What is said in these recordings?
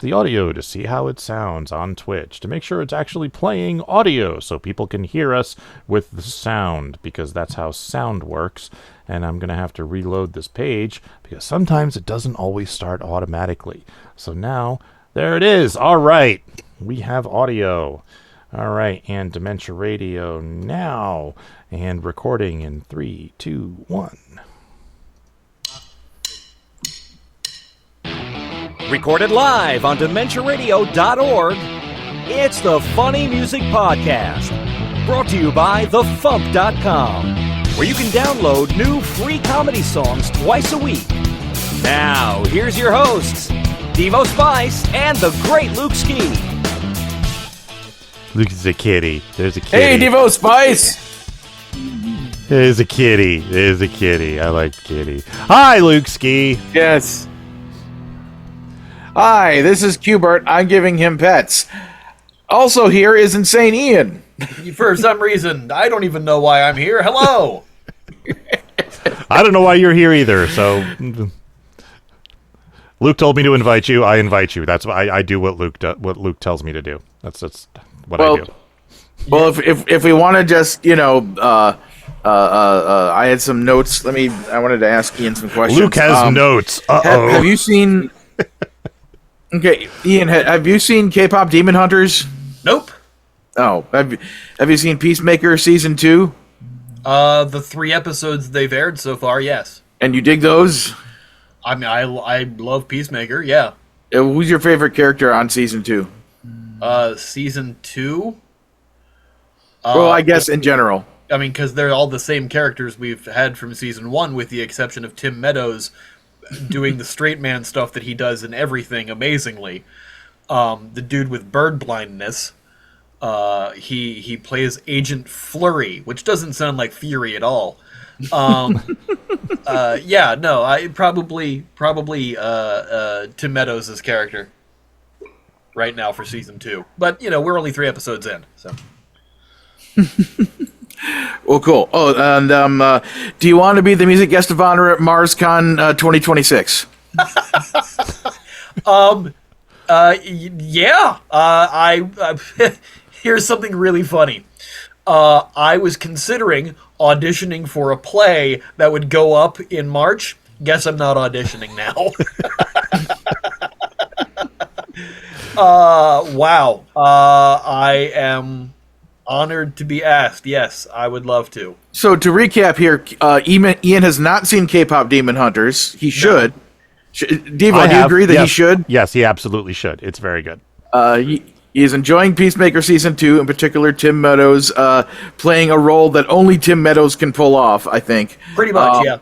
the audio to see how it sounds on Twitch, to make sure it's actually playing audio so people can hear us with the sound, because that's how sound works. And I'm going to have to reload this page because sometimes it doesn't always start automatically. So now, there it is. All right. We have audio. All right. And Dementia Radio now. And recording in 3, 2, 1. Recorded live on DementiaRadio.org, it's the Funny Music Podcast. Brought to you by FuMP.com, where you can download new free comedy songs twice a week. Now, here's your hosts, Devo Spice and the great Luke Ski. Luke's a kitty. There's a kitty. Hey, Devo Spice! There's a kitty. There's a kitty. I like kitty. Hi, Luke Ski. Yes. Hi, this is Qbert. I'm giving him pets. Also here is Insane Ian. For some reason, I don't even know why I'm here. Hello! I don't know why you're here either, so... Luke told me to invite you. I invite you. That's why I do what Luke tells me to do. That's what I do. Well, if we want to just, I had some notes. I wanted to ask Ian some questions. Luke has notes. Have you seen... Okay, Ian, have you seen K-pop Demon Hunters? Nope. Oh, have you seen Peacemaker Season 2? The 3 episodes they've aired so far, yes. And you dig those? I mean, I love Peacemaker, yeah. Who's your favorite character on Season 2? Season 2? Well, I guess in general. I mean, because they're all the same characters we've had from Season 1, with the exception of Tim Meadows doing the straight man stuff that he does in everything amazingly. The dude with bird blindness, he plays Agent Flurry, which doesn't sound like Fury at all. Yeah, no, I probably Tim Meadows' character right now for Season 2. But, we're only 3 episodes in, so... Well, cool. Oh, and do you want to be the music guest of honor at MarsCon 2026? Yeah. Here's something really funny. I was considering auditioning for a play that would go up in March. Guess I'm not auditioning now. Wow. I am honored to be asked. Yes, I would love to. So to recap here, Ian has not seen K-pop Demon Hunters. He should. No. Devo, do you agree that he should? Yes, he absolutely should. It's very good. He is enjoying Peacemaker Season 2, in particular Tim Meadows playing a role that only Tim Meadows can pull off, I think. Pretty much, yeah.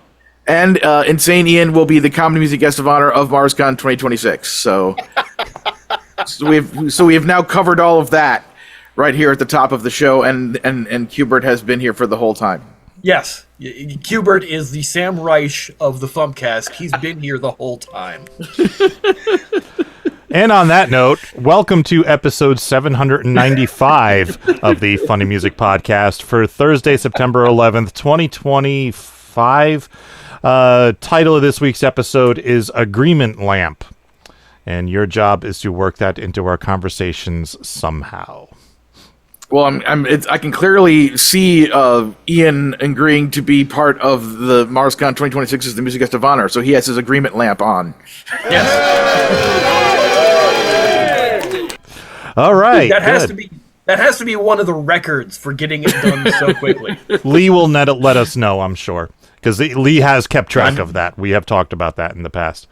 And Insane Ian will be the comedy music guest of honor of MarsCon 2026. So, we have now covered all of that right here at the top of the show, and Qbert has been here for the whole time. Yes. Qbert is the Sam Reich of the FuMPcast. He's been here the whole time. And on that note, welcome to episode 795 of the Funny Music Podcast for Thursday, September 11th, 2025. Title of this week's episode is Agreement Lamp. And your job is to work that into our conversations somehow. Well, I can clearly see Ian agreeing to be part of the MarsCon 2026 as the music guest of honor, so he has his agreement lamp on. Yes. All right. That has to be one of the records for getting it done so quickly. Lee will let us know, I'm sure, because Lee has kept track of that. We have talked about that in the past.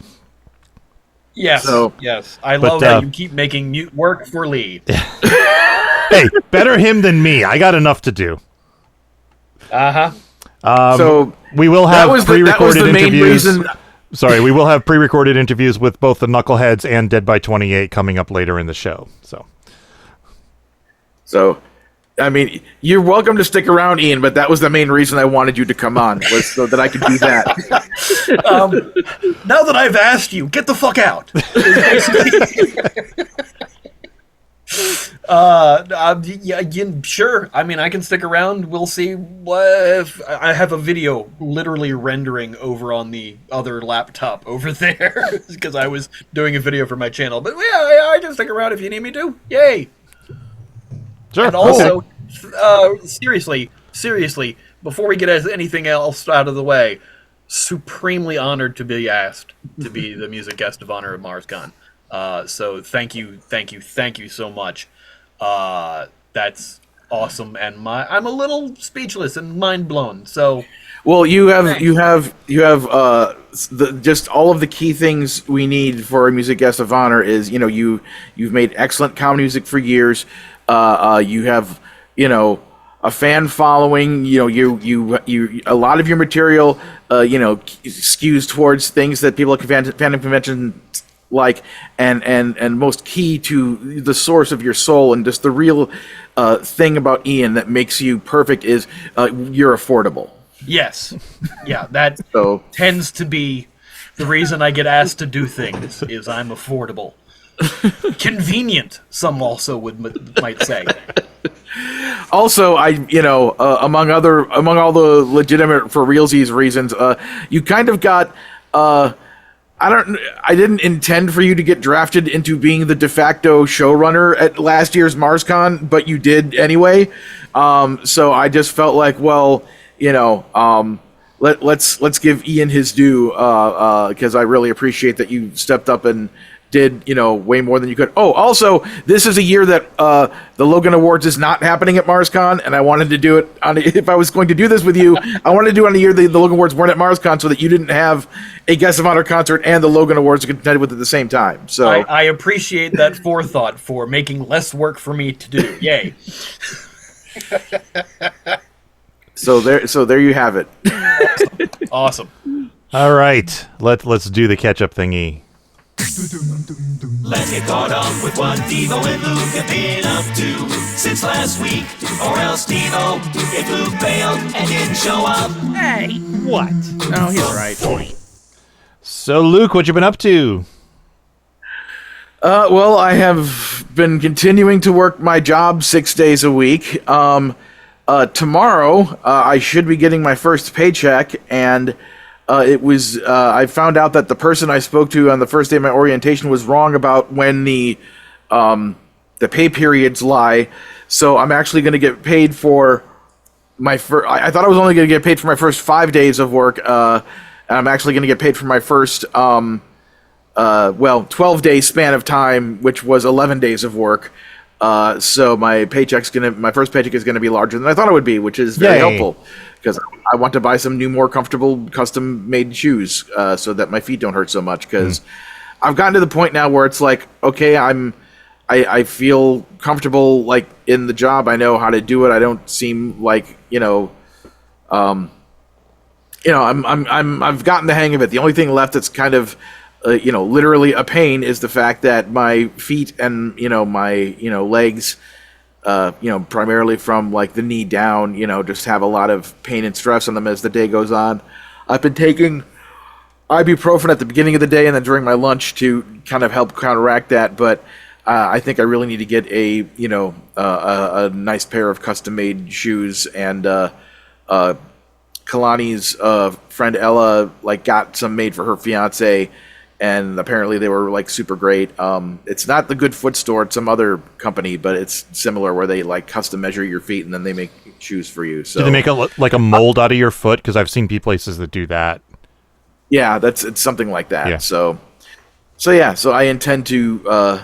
Yes. Yes. I love that you keep making mute work for Lee. Hey, better him than me. I got enough to do. So we will have pre-recorded interviews. Reason. Sorry, we will have pre-recorded interviews with both the Knuckleheadz and Dead by 28 coming up later in the show. So, I mean, you're welcome to stick around, Ian, but that was the main reason I wanted you to come on, was so that I could do that. Now that I've asked you, get the fuck out. Sure. I mean, I can stick around. We'll see. What if I have a video literally rendering over on the other laptop over there because I was doing a video for my channel. But yeah, I can stick around if you need me to. Yay! Sure. And also, seriously, before we get anything else out of the way, supremely honored to be asked to be the music guest of honor at MarsCon. So thank you so much. That's awesome, and I'm a little speechless and mind blown. So, well, you have just all of the key things we need for a music guest of honor is you've made excellent comedy music for years. You have a fan following. You a lot of your material skews towards things that people at fandom convention like, and most key to the source of your soul and just the real thing about Ian that makes you perfect is you're affordable. Yes. Yeah, that So- tends to be the reason I get asked to do things is I'm affordable. Convenient, some also might say. Also, among all the legitimate for realsies reasons, you kind of got I didn't intend for you to get drafted into being the de facto showrunner at last year's MarsCon, but you did anyway. So I just felt like, well, let's give Ian his due, because I really appreciate that you stepped up and did way more than you could. Oh, also, this is a year that the Logan Awards is not happening at MarsCon, and I wanted to do it if I was going to do this with you, I wanted to do it on a year the Logan Awards weren't at MarsCon, so that you didn't have a guest of honor concert and the Logan Awards to contend with at the same time. So I appreciate that forethought for making less work for me to do. Yay! So there you have it. Awesome. All right, let's do the catch up thingy. Let's get caught up with what Devo and Luke have been up to since last week. Or else Devo, if Luke bailed and didn't show up. Hey, what? Oh, he's right. So, Luke, what you been up to? Well, I have been continuing to work my job 6 days a week. Tomorrow, I should be getting my first paycheck, and I found out that the person I spoke to on the first day of my orientation was wrong about when the pay periods lie. So I'm actually going to get paid for my first. I thought I was only going to get paid for my first 5 days of work. And I'm actually going to get paid for my first 12-day span of time, which was 11 days of work. So my first paycheck is gonna be larger than I thought it would be, which is very helpful because I want to buy some new, more comfortable, custom-made shoes so that my feet don't hurt so much. Because I've gotten to the point now where it's like, okay, I feel comfortable like in the job. I know how to do it. I don't seem like I've gotten the hang of it. The only thing left that's kind of literally a pain is the fact that my feet and my legs, primarily from like the knee down, just have a lot of pain and stress on them as the day goes on. I've been taking ibuprofen at the beginning of the day and then during my lunch to kind of help counteract that, but I think I really need to get a nice pair of custom-made shoes, and Kalani's friend Ella got some made for her fiance. And apparently they were super great. It's not the Good Foot store; it's some other company, but it's similar where they custom measure your feet and then they make shoes for you. So do they make a mold out of your foot? Because I've seen places that do that. Yeah, it's something like that. Yeah. So I intend to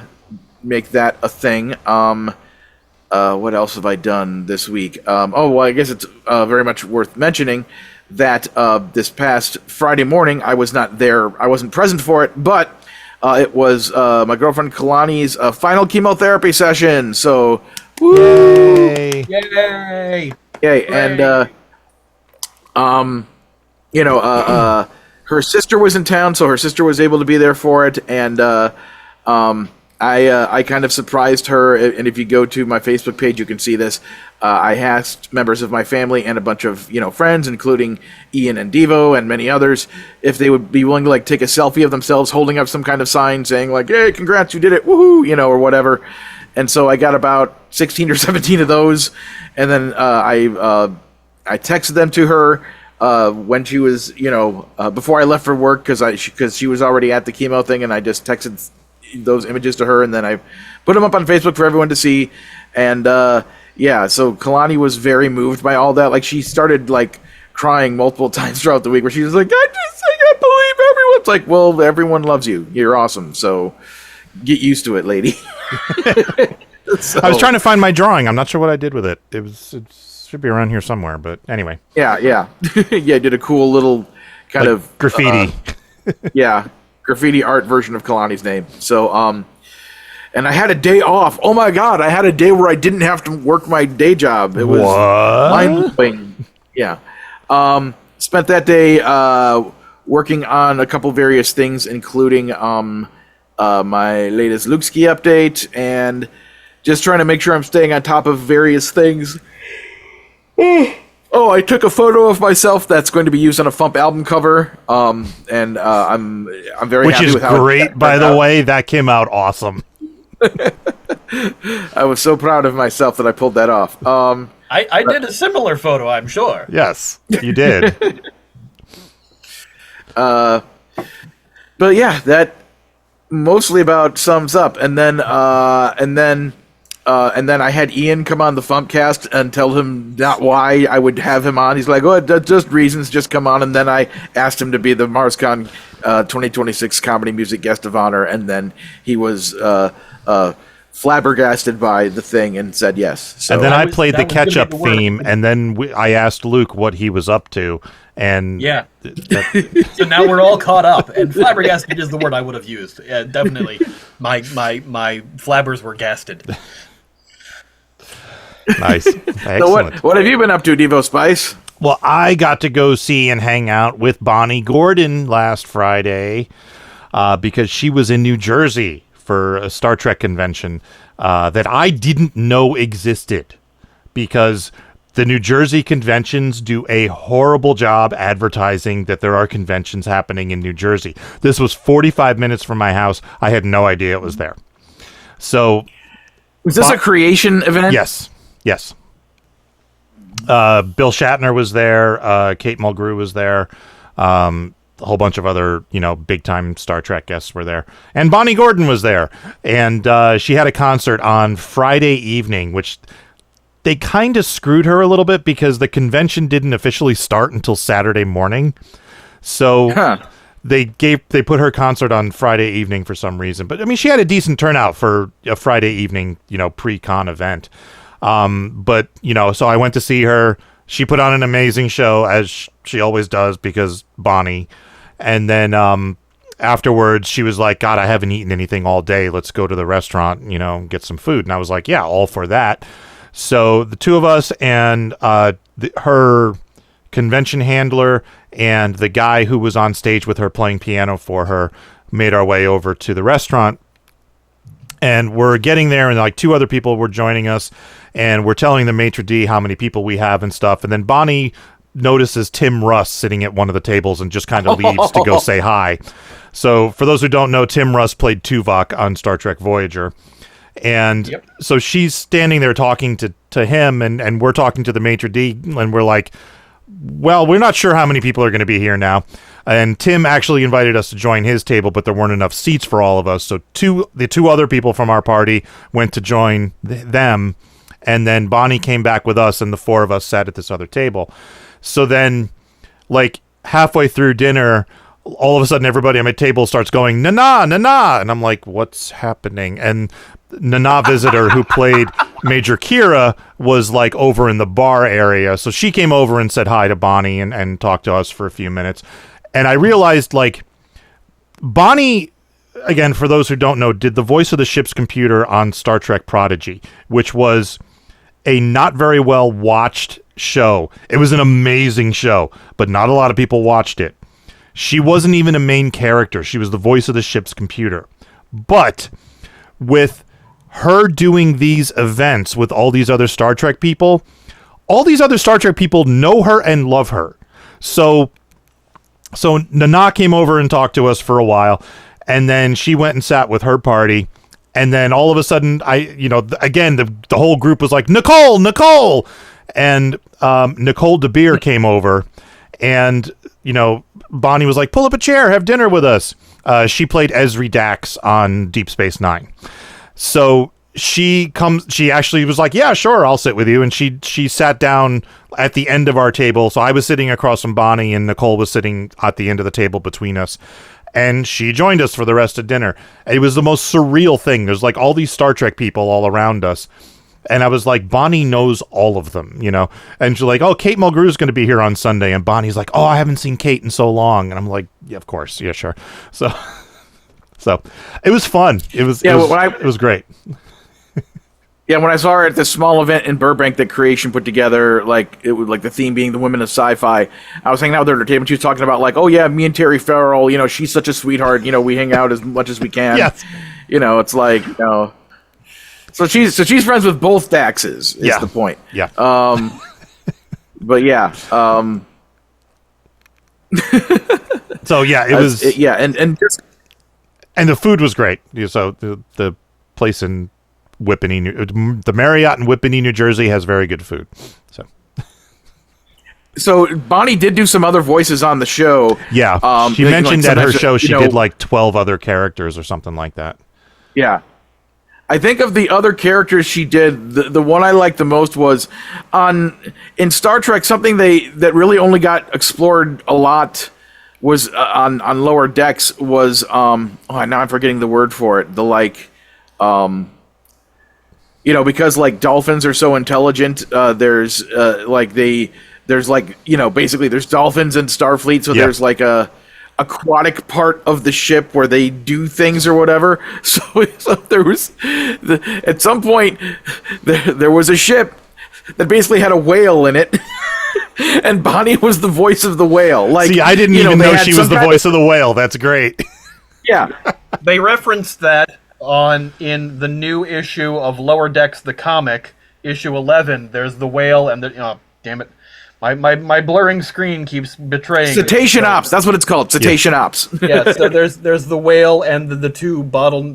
make that a thing. What else have I done this week? I guess it's very much worth mentioning that this past Friday morning, I was not there. I wasn't present for it, but it was my girlfriend Kalani's final chemotherapy session. So, woo! Yay! Yay! Yay! And her sister was in town, so her sister was able to be there for it, and I kind of surprised her, and if you go to my Facebook page, you can see this. I asked members of my family and a bunch of friends, including Ian and Devo and many others, if they would be willing to take a selfie of themselves holding up some kind of sign saying "Hey, congrats, you did it, woohoo!" or whatever. And so I got about 16 or 17 of those, and then I texted them to her when she was, before I left for work, because she was already at the chemo thing, and I just texted those images to her, and then I put them up on Facebook for everyone to see. And so Kalani was very moved by all that. Like, she started like crying multiple times throughout the week, where she was like, I can't believe everyone's like, well, everyone loves you. You're awesome. So get used to it, lady. So, I was trying to find my drawing. I'm not sure what I did with it. It should be around here somewhere, but anyway. Yeah. Yeah, I did a cool little kind of graffiti. Graffiti art version of Kalani's name. So, and I had a day off. Oh my God, I had a day where I didn't have to work my day job. It was mind-blowing. Yeah. Spent that day working on a couple various things, including my latest Luke Ski update, and just trying to make sure I'm staying on top of various things. Oh, I took a photo of myself that's going to be used on a FuMP album cover, and I'm very happy with how great, by the way. That came out awesome. I was so proud of myself that I pulled that off. I did a similar photo, I'm sure. Yes, you did. But yeah, that mostly about sums up. And then I had Ian come on the FuMPcast and tell him not why I would have him on. He's like, oh, just reasons, just come on. And then I asked him to be the MarsCon 2026 Comedy Music Guest of Honor, and then he was flabbergasted by the thing and said yes. So and then I played the catch-up theme, and then I asked Luke what he was up to, and yeah. So now we're all caught up, and flabbergasted is the word I would have used. Yeah, definitely, my flabbers were gasted. Nice. Excellent. So what have you been up to, Devo Spice? Well, I got to go see and hang out with Bonnie Gordon last Friday because she was in New Jersey for a Star Trek convention that I didn't know existed, because the New Jersey conventions do a horrible job advertising that there are conventions happening in New Jersey. This was 45 minutes from my house. I had no idea it was there. So, was this a creation event? Yes. Bill Shatner was there. Kate Mulgrew was there. A whole bunch of other, big time Star Trek guests were there. And Bonnie Gordon was there. And she had a concert on Friday evening, which they kind of screwed her a little bit because the convention didn't officially start until Saturday morning. So they put her concert on Friday evening for some reason. But I mean, she had a decent turnout for a Friday evening, pre-con event. But so I went to see her. She put on an amazing show, as she always does, because Bonnie. And then afterwards, she was like, God, I haven't eaten anything all day. Let's go to the restaurant, get some food. And I was like, yeah, all for that. So the two of us and her convention handler and the guy who was on stage with her playing piano for her made our way over to the restaurant. And we're getting there, and like two other people were joining us, and we're telling the maitre d' how many people we have and stuff. And then Bonnie notices Tim Russ sitting at one of the tables and just kind of leaves to go say hi. So for those who don't know, Tim Russ played Tuvok on Star Trek Voyager. And so she's standing there talking to him, and we're talking to the maitre d', and we're like, well, we're not sure how many people are going to be here now. And Tim actually invited us to join his table, but there weren't enough seats for all of us. So the two other people from our party went to join them, and then Bonnie came back with us, and the four of us sat at this other table. So then, like, halfway through dinner, all of a sudden everybody at my table starts going, "Na-na, na-na," and I'm like, what's happening? And Nana Visitor, who played Major Kira, was like over in the bar area. So she came over and said hi to Bonnie and talked to us for a few minutes. And I realized, like, Bonnie, again, for those who don't know, did the voice of the ship's computer on Star Trek Prodigy, which was a not very well watched show. It was an amazing show, but not a lot of people watched it. She wasn't even a main character. She was the voice of the ship's computer. But with her doing these events with all these other Star Trek people, all these other Star Trek people know her and love her. So Nana came over and talked to us for a while, and then she went and sat with her party, And then all of a sudden, again, the whole group was like, Nicole! And Nicole DeBeer came over, and, Bonnie was like, pull up a chair, have dinner with us. She played Esri Dax on Deep Space Nine. So she actually was like, yeah, sure, I'll sit with you. And she sat down at the end of our table. So I was sitting across from Bonnie, and Nicole was sitting at the end of the table between us. And she joined us for the rest of dinner. It was the most surreal thing. There's like all these Star Trek people all around us. And I was like, Bonnie knows all of them, And she's like, oh, Kate Mulgrew's going to be here on Sunday. And Bonnie's like, oh, I haven't seen Kate in so long. And I'm like, yeah, of course. Yeah, sure. So it was fun. It was great. Yeah, when I saw her at this small event in Burbank that Creation put together, like it was like the theme being the women of sci-fi. I was hanging out with her at her table, and she was talking about like, oh yeah, me and Terry Farrell, she's such a sweetheart. We hang out as much as we can. Yes. It's like, So she's friends with both Daxes. Is the point? Yeah. But yeah. So yeah, it was. And the food was great. So the place in Whippany, the Marriott in Whippany, New Jersey, has very good food. So Bonnie did do some other voices on the show. Yeah, she mentioned at her show she did like 12 other characters or something like that. Yeah. I think of the other characters she did, the one I liked the most was in Star Trek, something that really only got explored a lot was on Lower Decks was now I'm forgetting the word for it. Because like dolphins are so intelligent, there's basically there's dolphins in Starfleet, so there's like a aquatic part of the ship where they do things or whatever. So there was at some point there was a ship that basically had a whale in it, and Bonnie was the voice of the whale. Like, see, I didn't even know she was the voice of the whale. That's great. Yeah, they referenced that in the new issue of Lower Decks, the comic, issue 11. There's the whale and damn it. My blurring screen keeps betraying Cetacean Ops. That's what it's called. Cetacean Ops. Yeah. So there's the whale and the two bottle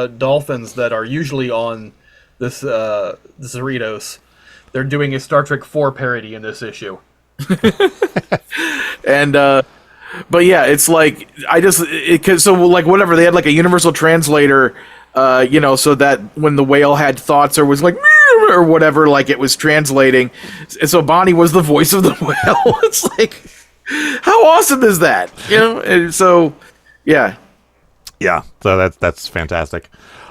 dolphins that are usually on this Cerritos. They're doing a Star Trek 4 parody in this issue. And but yeah, it's like whatever, they had like a universal translator, so that when the whale had thoughts or was like or whatever, like it was translating. And so Bonnie was the voice of the whale. It's like, how awesome is that? And so yeah. Yeah, so that's fantastic.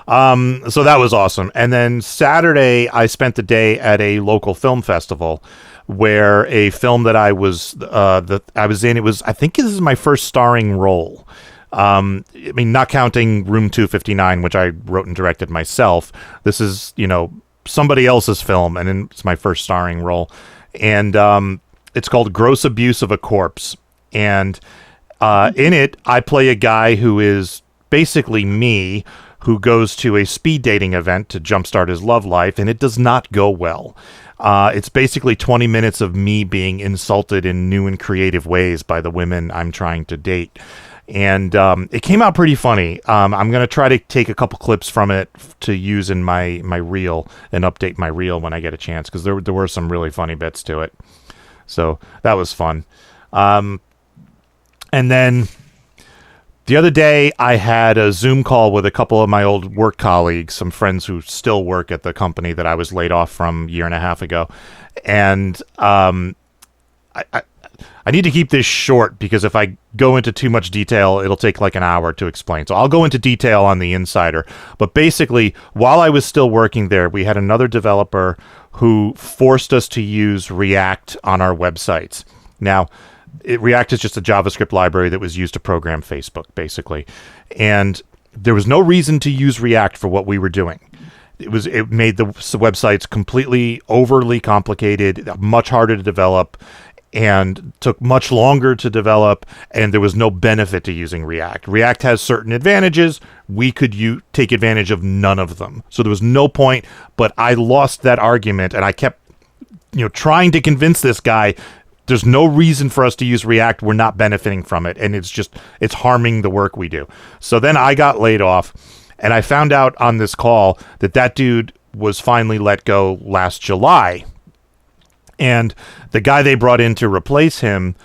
So that was awesome. And then Saturday, I spent the day at a local film festival where a film that I was in, I think this is my first starring role. Not counting Room 259, which I wrote and directed myself. This is, somebody else's film, and it's my first starring role. And it's called Gross Abuse of a Corpse. And in it, I play a guy who is basically me, who goes to a speed dating event to jumpstart his love life, and it does not go well. It's basically 20 minutes of me being insulted in new and creative ways by the women I'm trying to date. And it came out pretty funny. I'm going to try to take a couple clips from it to use in my reel and update my reel when I get a chance, because there were some really funny bits to it. So that was fun. And then the other day I had a Zoom call with a couple of my old work colleagues, some friends who still work at the company that I was laid off from a year and a half ago. And I need to keep this short, because if I go into too much detail, it'll take like an hour to explain. So I'll go into detail on the insider. But basically, while I was still working there, we had another developer who forced us to use React on our websites. Now, React is just a JavaScript library that was used to program Facebook, basically. And there was no reason to use React for what we were doing. It made the websites completely overly complicated, much harder to develop, and took much longer to develop, and there was no benefit to using React. React has certain advantages. We could take advantage of none of them. So there was no point, but I lost that argument, and I kept trying to convince this guy there's no reason for us to use React. We're not benefiting from it, and it's harming the work we do. So then I got laid off, And I found out on this call that dude was finally let go last July. And the guy they brought in to replace him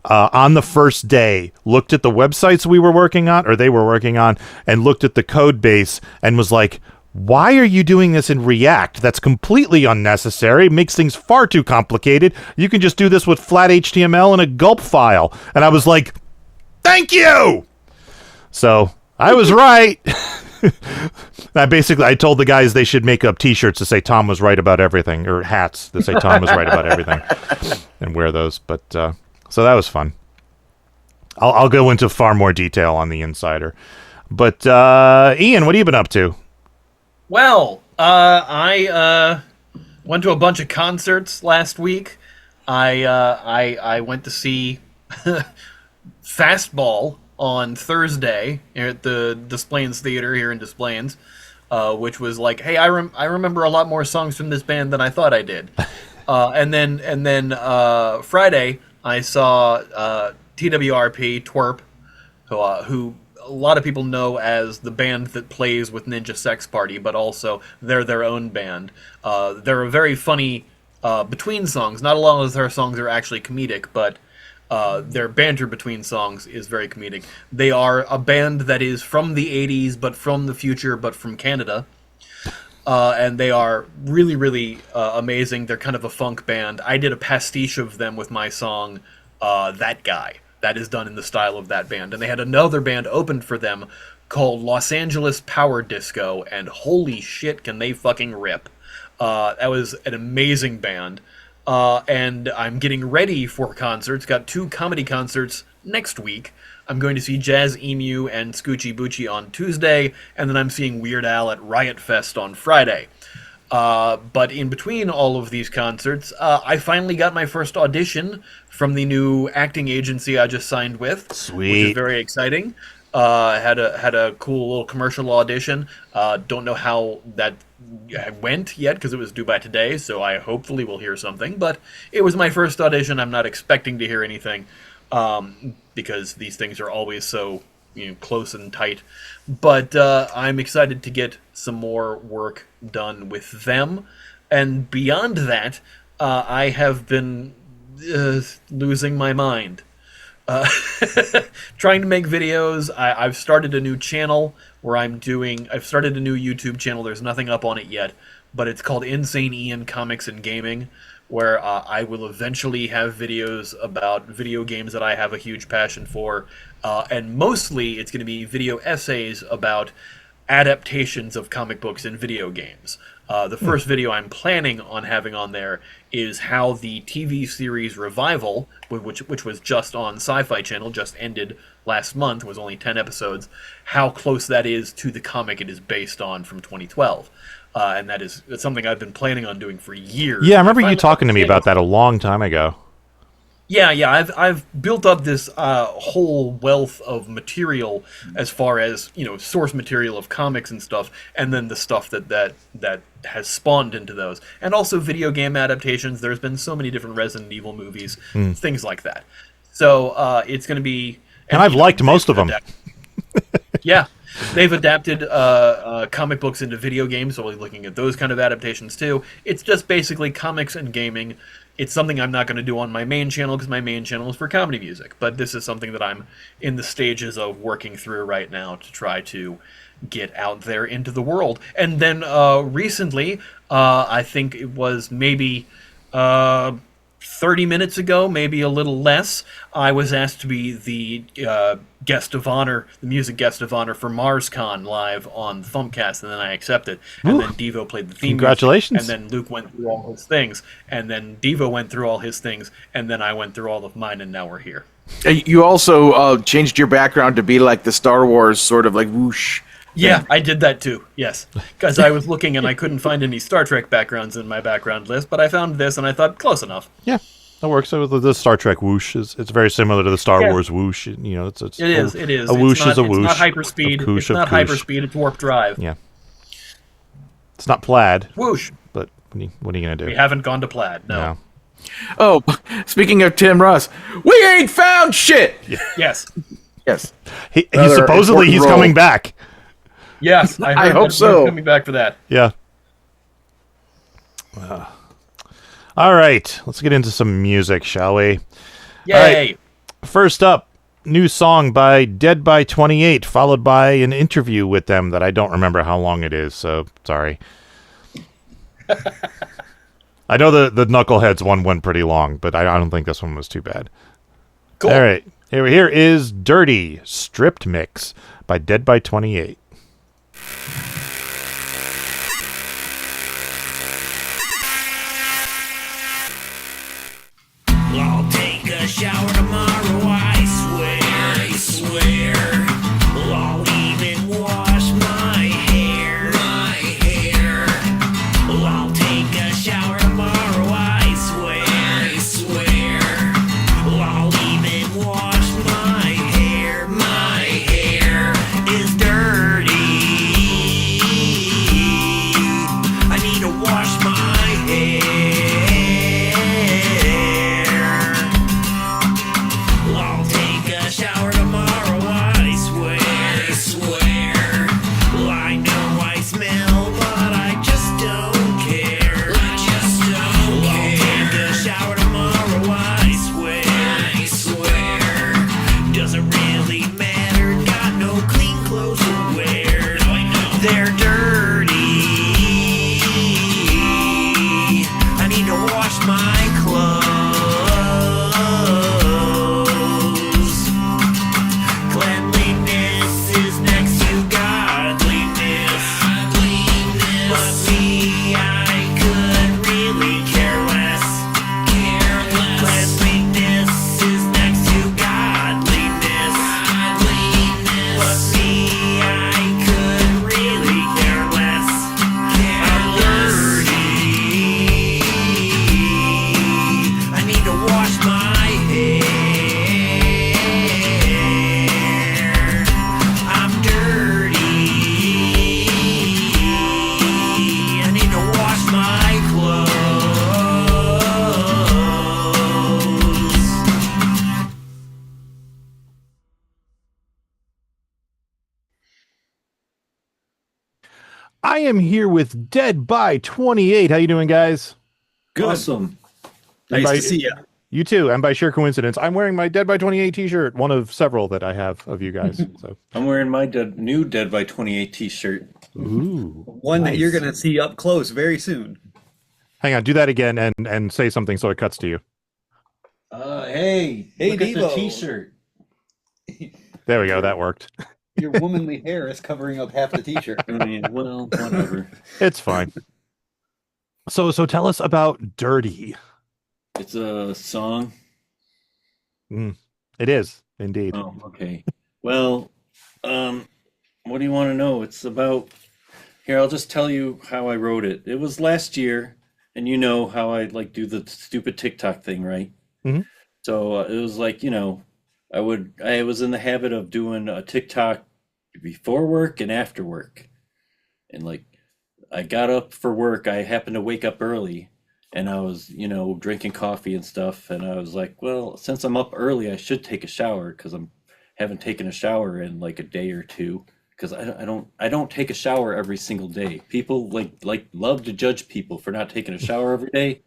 on the first day looked at the websites we were working on, or they were working on, and looked at the code base and was like, why are you doing this in React? That's completely unnecessary. It makes things far too complicated. You can just do this with flat HTML and a gulp file. And I was like, thank you! So I was right. I told the guys they should make up T-shirts to say Tom was right about everything, or hats that say Tom was right about everything, and wear those. But so that was fun. I'll go into far more detail on the Insider. But Ian, what have you been up to? Well, I went to a bunch of concerts last week. I went to see Fastball on Thursday at the Displains Theater here in Displains, which was like, hey, I remember a lot more songs from this band than I thought I did. And then Friday I saw TWRP Twerp, who a lot of people know as the band that plays with Ninja Sex Party, but also they're their own band. They're a very funny between songs. Not a lot of their songs are actually comedic, but their banter between songs is very comedic. They are a band that is from the 80s, but from the future, but from Canada. And they are really, really amazing. They're kind of a funk band. I did a pastiche of them with my song, That Guy. That is done in the style of that band. And they had another band opened for them called Los Angeles Power Disco, and holy shit, can they fucking rip. That was an amazing band. And I'm getting ready for concerts. Got 2 comedy concerts next week. I'm going to see Jazz Emu and Scoochie Boochie on Tuesday, and then I'm seeing Weird Al at Riot Fest on Friday. But in between all of these concerts, I finally got my first audition from the new acting agency I just signed with. Sweet. Which is very exciting. Had a cool little commercial audition. Don't know how that went yet because it was due by today, so I hopefully will hear something. But it was my first audition. I'm not expecting to hear anything because these things are always so close and tight. But I'm excited to get some more work done with them. And beyond that, I have been losing my mind. Trying to make videos. I've started a new channel where I've started a new YouTube channel. There's nothing up on it yet, but it's called Insane Ian Comics and Gaming, where I will eventually have videos about video games that I have a huge passion for, and mostly it's going to be video essays about adaptations of comic books in video games. The first video I'm planning on having on there is how the TV series Revival, which was just on Sci-Fi Channel, just ended last month, was only 10 episodes, how close that is to the comic it is based on from 2012. And that's something I've been planning on doing for years. Yeah, I remember you talking to me about that a long time ago. Yeah, I've built up this whole wealth of material as far as source material of comics and stuff, and then the stuff that has spawned into those, and also video game adaptations. There's been so many different Resident Evil movies, things like that. So it's going to be, and I've liked most of them. Yeah, they've adapted comic books into video games, so we're looking at those kind of adaptations too. It's just basically comics and gaming. It's something I'm not going to do on my main channel because my main channel is for comedy music. But this is something that I'm in the stages of working through right now to try to get out there into the world. And then recently, I think it was maybe 30 minutes ago, maybe a little less, I was asked to be the guest of honor, the music guest of honor for MarsCon live on FuMPCast, and then I accepted. And then Devo played the theme. Congratulations. Music, and then Luke went through all his things, and then Devo went through all his things, and then I went through all of mine, and now we're here. You also changed your background to be like the Star Wars sort of like whoosh. Yeah, I did that too, yes. Because I was looking and I couldn't find any Star Trek backgrounds in my background list, but I found this and I thought, close enough. Yeah, that works. So the Star Trek whoosh it's very similar to the Star Wars whoosh. It is. It is. A whoosh is a whoosh. It's not hyperspeed. It's not hyperspeed. It's warp drive. Yeah. It's not plaid. Whoosh. But what are you going to do? We haven't gone to plaid, no. Oh, speaking of Tim Russ, we ain't found shit! Yes. Yes. He supposedly he's coming back. Yes, I I heard hope that so. we're coming back for that. Yeah. All right, let's get into some music, shall we? Yay! All right. First up, new song by Dead by 28, followed by an interview with them that I don't remember how long it is, so sorry. I know the Knuckleheadz one went pretty long, but I don't think this one was too bad. Cool. All right, here is Dirty Stripped Mix by Dead by 28. I'll take a shower tomorrow, I swear. I'll even wash my hair. I'll take a shower tomorrow, I swear. I'll even wash my hair. My hair is dirty. I need to wash my hair. I'll take a shower tomorrow, I swear. I know I smell, but I just don't care. I'll take a shower tomorrow, I swear. Doesn't really matter, got no clean clothes to wear. They're dirty. I need to wash my clothes. Cleanliness is next to godliness. But me, I could really care less. Cleanliness is next to godliness. But me, I could really care less. I'm dirty. I need to wash my hair. I'm dirty. I need to wash my clothes. I am here with Dead by 28. How you doing, guys? Awesome. And Nice by- to see you. You too, and by sheer coincidence, I'm wearing my Dead by 28 t-shirt, one of several that I have of you guys. So, I'm wearing my new Dead by 28 t-shirt. ooh. One that you're going to see up close very soon. Hang on, do that again and say something so it cuts to you. Hey, Hey, look at the Devo. t-shirt. There we go, that worked. Your womanly hair is covering up half the t-shirt. I mean, well, whatever. It's fine. So tell us about Dirty. It's a song. It is, indeed. Oh, okay. Well, what do you want to know? It's about. Here, I'll just tell you how I wrote it. It was last year, and you know how I like do the stupid TikTok thing, right? Mhm. So it was like, I was in the habit of doing a TikTok before work and after work. And like I got up for work, I happened to wake up early and I was, drinking coffee and stuff, and I was like, well, since I'm up early, I should take a shower because I haven't taken a shower in like a day or two because I don't take a shower every single day. People like love to judge people for not taking a shower every day.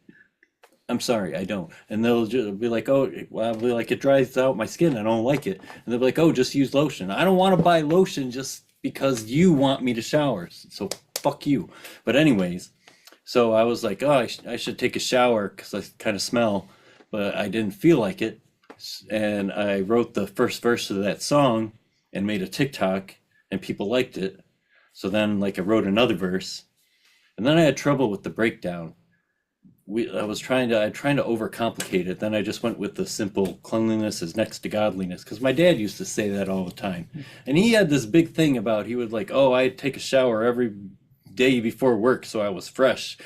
I'm sorry, I don't. And they'll just be like, oh, well, I'll be like, it dries out my skin. I don't like it. And they'll be like, oh, just use lotion. I don't want to buy lotion just because you want me to shower. So fuck you. But anyways, so I was like, oh, I should take a shower because I kind of smell, but I didn't feel like it. And I wrote the first verse of that song and made a TikTok, and people liked it. So then, like, I wrote another verse, and then I had trouble with the breakdown. I trying to overcomplicate it. Then I just went with the simple cleanliness is next to godliness because my dad used to say that all the time, and he had this big thing about he would like, oh, I'd take a shower every day before work so I was fresh,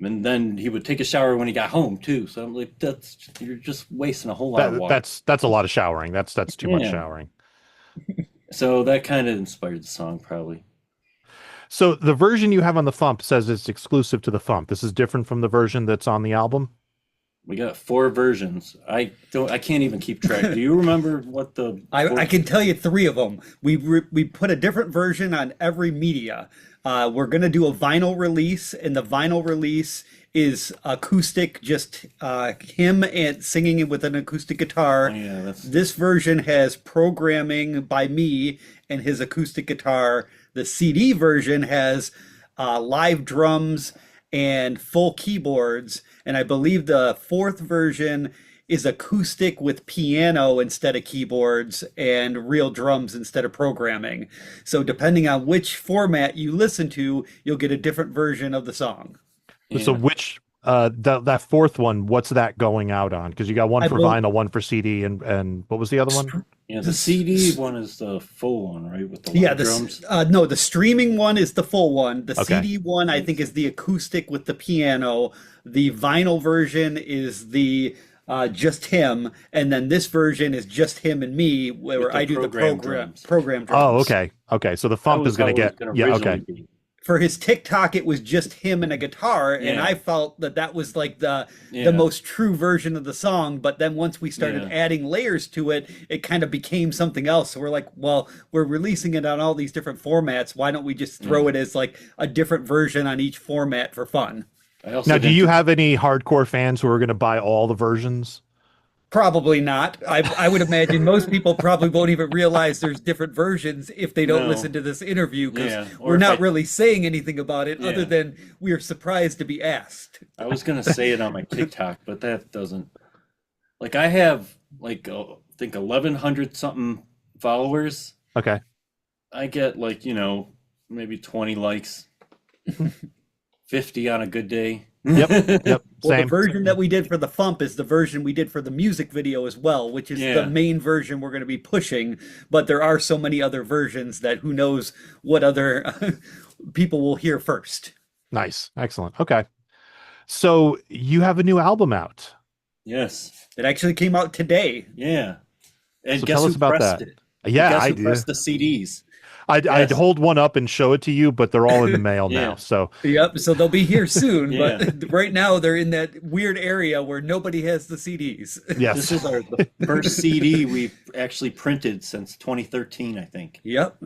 and then he would take a shower when he got home too. So I'm like, you're just wasting a whole lot of water. That's a lot of showering. That's too much Yeah. showering. So that kind of inspired the song, probably. So the version you have on the FuMP says it's exclusive to the FuMP. This is different from the version that's on the album? We got 4 versions. I can't even keep track. Do you remember what the? I can tell you 3 of them. We put a different version on every media. We're gonna do a vinyl release, and the vinyl release is acoustic, just him and singing it with an acoustic guitar. Oh, yeah, This version has programming by me and his acoustic guitar. The CD version has live drums and full keyboards, and I believe the 4th version is acoustic with piano instead of keyboards and real drums instead of programming. So depending on which format you listen to, you'll get a different version of the song. So which that 4th one, what's that going out on? Because you got one for vinyl, one for CD, and what was the other one? Yeah, the CD one is the full one, right? With the live drums. No, the streaming one is the full one. The Okay. CD one, I think, is the acoustic with the piano. The vinyl version is the just him, and then this version is just him and me, where I do the program drums. Oh, okay. So the FuMP is going to get Be. For his TikTok, it was just him and a guitar, and I felt that was like the most true version of the song. But then once we started adding layers to it, it kind of became something else. So we're like, well, we're releasing it on all these different formats. Why don't we just throw it as like a different version on each format for fun? Now, do you have any hardcore fans who are going to buy all the versions? Probably not. I would imagine most people probably won't even realize there's different versions if they don't listen to this interview, because we're not really saying anything about it other than we are surprised to be asked. I was going to say it on my TikTok, but that doesn't. Like, I have, like, I think 1,100 something followers. Okay. I get, like, maybe 20 likes, 50 on a good day. Yep. Well, Same. the version that we did for the FuMP is the version we did for the music video as well, which is the main version we're going to be pushing. But there are so many other versions that who knows what other people will hear first. Nice. Excellent. Okay. So you have a new album out. Yes. It actually came out today. Yeah. And So guess tell who us about pressed that. it? Yeah, Guess I who do. pressed the CDs? I'd hold one up and show it to you, but they're all in the mail now. So Yep, so they'll be here soon, Yeah. but right now they're in that weird area where nobody has the CDs. yes. This is the first CD we've actually printed since 2013, I think. Yep,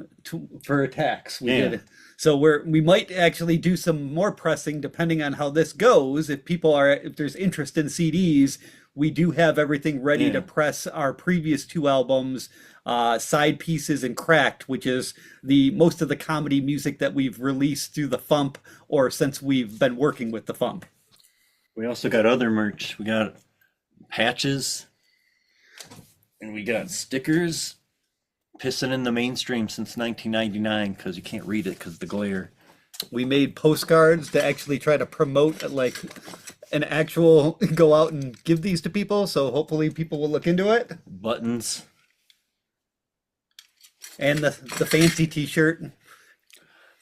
for attacks we Yeah. did. So we might actually do some more pressing depending on how this goes. If there's interest in CDs, we do have everything ready to press our previous 2 albums, Side Pieces and Cracked, which is most of the comedy music that we've released through the FuMP or since we've been working with the FuMP. We also got other merch. We got patches, and we got stickers. Pissing in the mainstream since 1999 because you can't read it because of the glare. We made postcards to actually try to promote like an actual go out and give these to people. So hopefully people will look into it. Buttons. And the fancy t-shirt.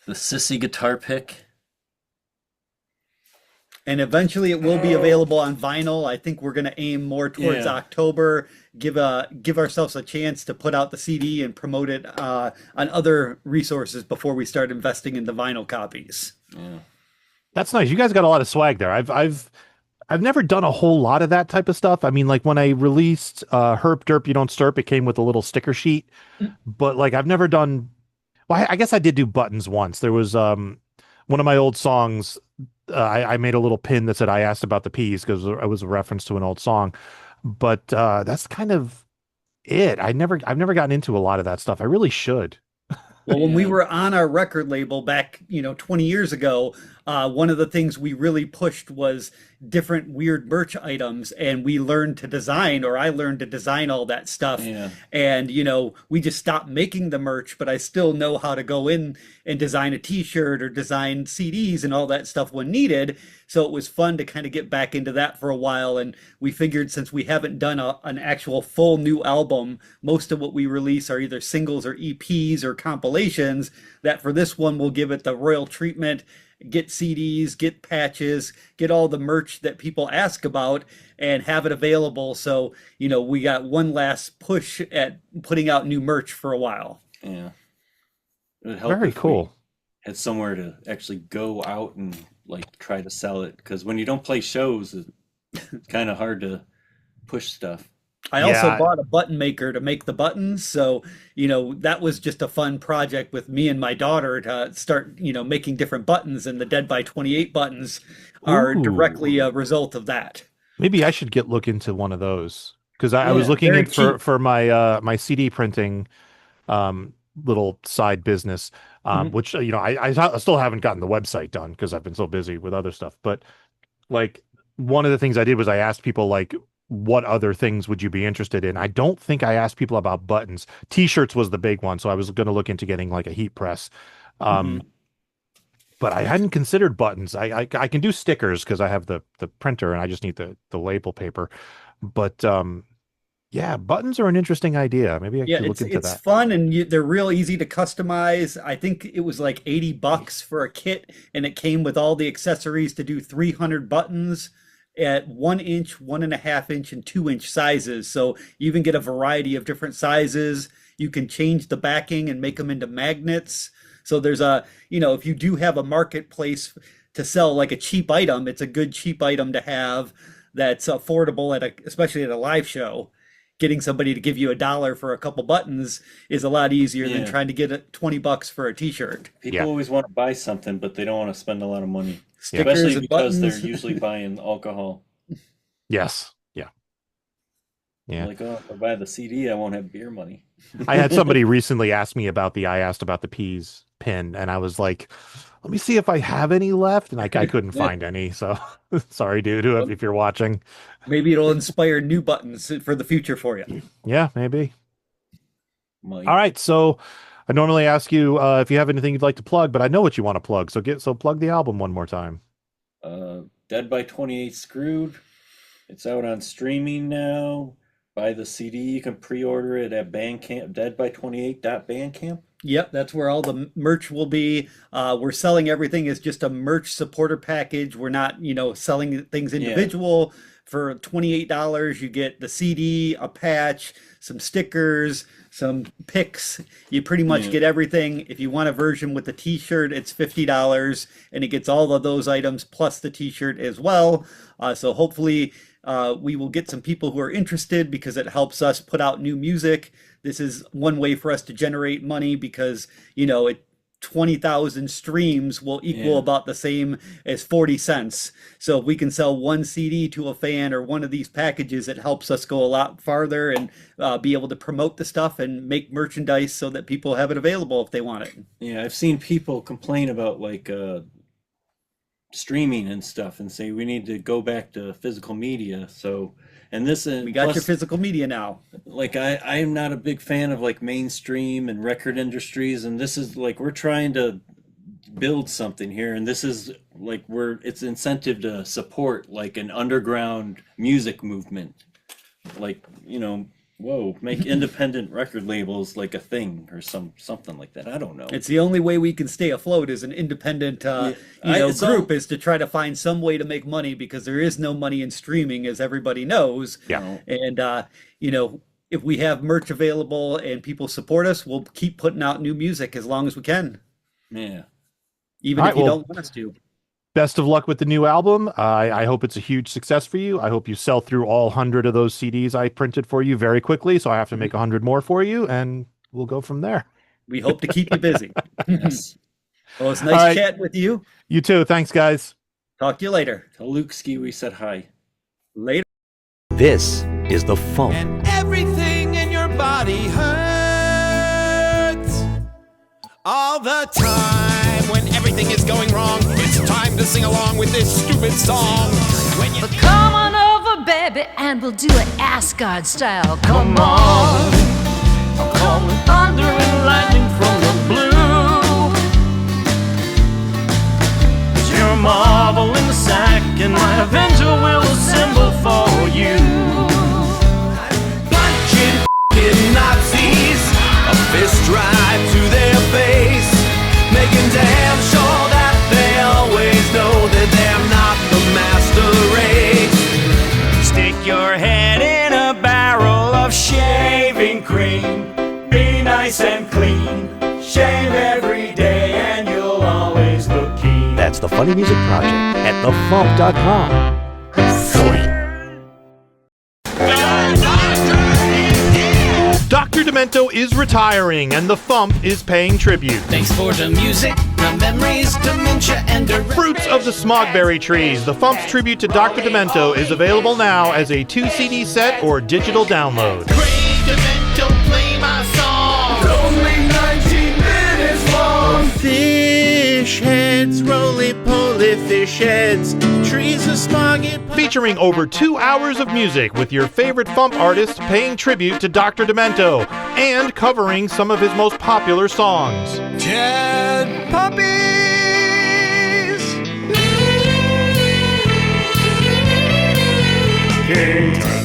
The sissy guitar pick. And eventually it will be available on vinyl. I think we're going to aim more towards October, give ourselves a chance to put out the CD and promote it on other resources before we start investing in the vinyl copies. Yeah. That's nice. You guys got a lot of swag there. I've never done a whole lot of that type of stuff. I mean, like when I released Herp Derp You Don't Stirp, it came with a little sticker sheet. But like I've never done. Well, I guess I did do buttons once. There was one of my old songs. I made a little pin that said I asked about the peas because it was a reference to an old song. But that's kind of it. I've never gotten into a lot of that stuff. I really should. Well, when we were on our record label back, 20 years ago, one of the things we really pushed was different weird merch items, and we learned to design, or I learned to design all that stuff. Yeah. And, we just stopped making the merch, but I still know how to go in and design a t-shirt or design CDs and all that stuff when needed. So it was fun to kind of get back into that for a while. And we figured since we haven't done an actual full new album, most of what we release are either singles or EPs or compilations, that for this one, we'll give it the royal treatment, get CDs, get patches, get all the merch that people ask about and have it available. So, we got one last push at putting out new merch for a while. Yeah. It would help Very if we cool. had somewhere to actually go out and like try to sell it, because when you don't play shows, kind of hard to push stuff. I also Yeah. bought a button maker to make the buttons. So, that was just a fun project with me and my daughter to start, making different buttons. And the Dead by 28 buttons are Ooh. directly a result of that. Maybe I should look into one of those because I was Yeah, looking very in cheap. for my my CD printing little side business, Mhm. which I still haven't gotten the website done because I've been so busy with other stuff. But like one of the things I did was I asked people like, what other things would you be interested in? I don't think I asked people about buttons. T-shirts was the big one, so I was going to look into getting like a heat press. But I hadn't considered buttons. I can do stickers because I have the printer and I just need the label paper. But yeah, buttons are an interesting idea. Maybe I Yeah, could look into it's that. fun and they're real easy to customize. I think it was like $80 for a kit, and it came with all the accessories to do 300 buttons at 1 inch, 1.5 inch, and 2 inch sizes. So you even get a variety of different sizes. You can change the backing and make them into magnets. So there's if you do have a marketplace to sell like a cheap item, it's a good cheap item to have that's affordable especially at a live show. Getting somebody to give you $1 for a couple buttons is a lot easier than Yeah. trying to get $20 for a t-shirt. People Yeah. always want to buy something, but they don't want to spend a lot of money, Stickers especially and because buttons. they're usually buying alcohol. Yes. Yeah. Yeah. Like, oh, if I buy the CD, I won't have beer money. I had somebody recently ask me about I asked about the Peas pin, and I was like, let me see if I have any left. And I couldn't find any. So sorry, dude, if you're watching. Maybe it'll inspire new buttons for the future for you. Yeah, maybe. Money. All right. So I normally ask you if you have anything you'd like to plug, but I know what you want to plug. So plug the album one more time. Dead by 28 Screwed. It's out on streaming now. Buy the CD. You can pre-order it at Bandcamp, deadby28.bandcamp. Yep, that's where all the merch will be. We're selling everything as just a merch supporter package. We're not, selling things individual. For $28, you get the CD, a patch, some stickers, some picks. You pretty much get everything. If you want a version with the t-shirt, it's $50, and it gets all of those items plus the t-shirt as well. So hopefully we will get some people who are interested because it helps us put out new music. This is one way for us to generate money because, 20,000 streams will equal about the same as 40 cents. So if we can sell one CD to a fan or one of these packages, it helps us go a lot farther and be able to promote the stuff and make merchandise so that people have it available if they want it. Yeah, I've seen people complain about like streaming and stuff and say we need to go back to physical media. So, and We got your physical media now. Like I am not a big fan of like mainstream and record industries, and this is like we're trying to build something here, and this is like it's incentive to support like an underground music movement, like make independent record labels like a thing or something like that. I don't know. It's the only way we can stay afloat as an independent group is to try to find some way to make money because there is no money in streaming, as everybody knows. Yeah. And if we have merch available and people support us, we'll keep putting out new music as long as we can, Yeah. even All if right, you well, don't want us to. Best of luck with the new album. I hope it's a huge success for you. I hope you sell through all 100 of those CDs I printed for you very quickly. So I have to make 100 more for you, and we'll go from there. We hope to keep you busy. Yes. Well, it's All nice right. chatting with you. You too. Thanks, guys. Talk to you later. Tell Luke Ski we said hi. Later. This is the FuMP. And everything in your body hurts all the time. When everything is going wrong, it's time to sing along with this stupid song. When you Come on over, baby, and we'll do it Asgard style. Come on. I'm calling thunder and lightning from the blue. 'Cause you're a marble in the sack, and my Avenger will assemble for you. punching f***ing Nazis, a fist right to their face, making damn sure that they always know that they're not the master race. Stick your head in a barrel of shaving cream. Be nice and clean. Shave every day and you'll always look keen. That's the Funny Music Project at thefump.com. Sweet. Demento is retiring, and the FuMP is paying tribute. Thanks for the music, the memories, dementia, and the Fruits of the Smogberry Trees, the FuMP's tribute to Dr. Demento, is available now as a 2-CD set or digital download. Great Demento, play my song. Only 19 minutes long. Fish heads, roly-poly fish heads, trees of smoggy. Featuring over 2 hours of music with your favorite FuMP artist paying tribute to Dr. Demento and covering some of his most popular songs. Dead puppies.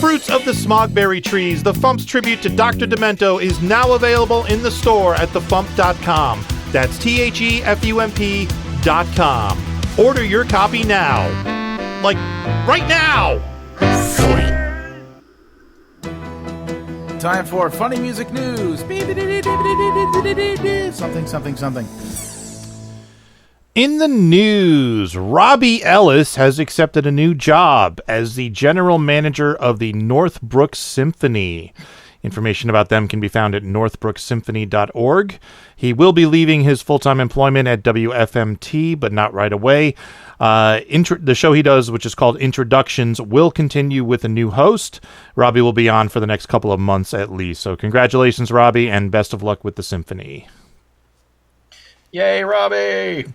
Fruits of the Smogberry Trees, the FuMP's tribute to Dr. Demento, is now available in the store at thefump.com. That's THEFUMP.com. Order your copy now. Like, right now! Time for funny music news. Something, something, something. In the news, Robbie Ellis has accepted a new job as the general manager of the Northbrook Symphony. Information about them can be found at northbrooksymphony.org. He will be leaving his full-time employment at WFMT, but not right away. The show he does, which is called Introductions, will continue with a new host. Robbie will be on for the next couple of months at least. So congratulations, Robbie, and best of luck with the symphony. Yay, Robbie!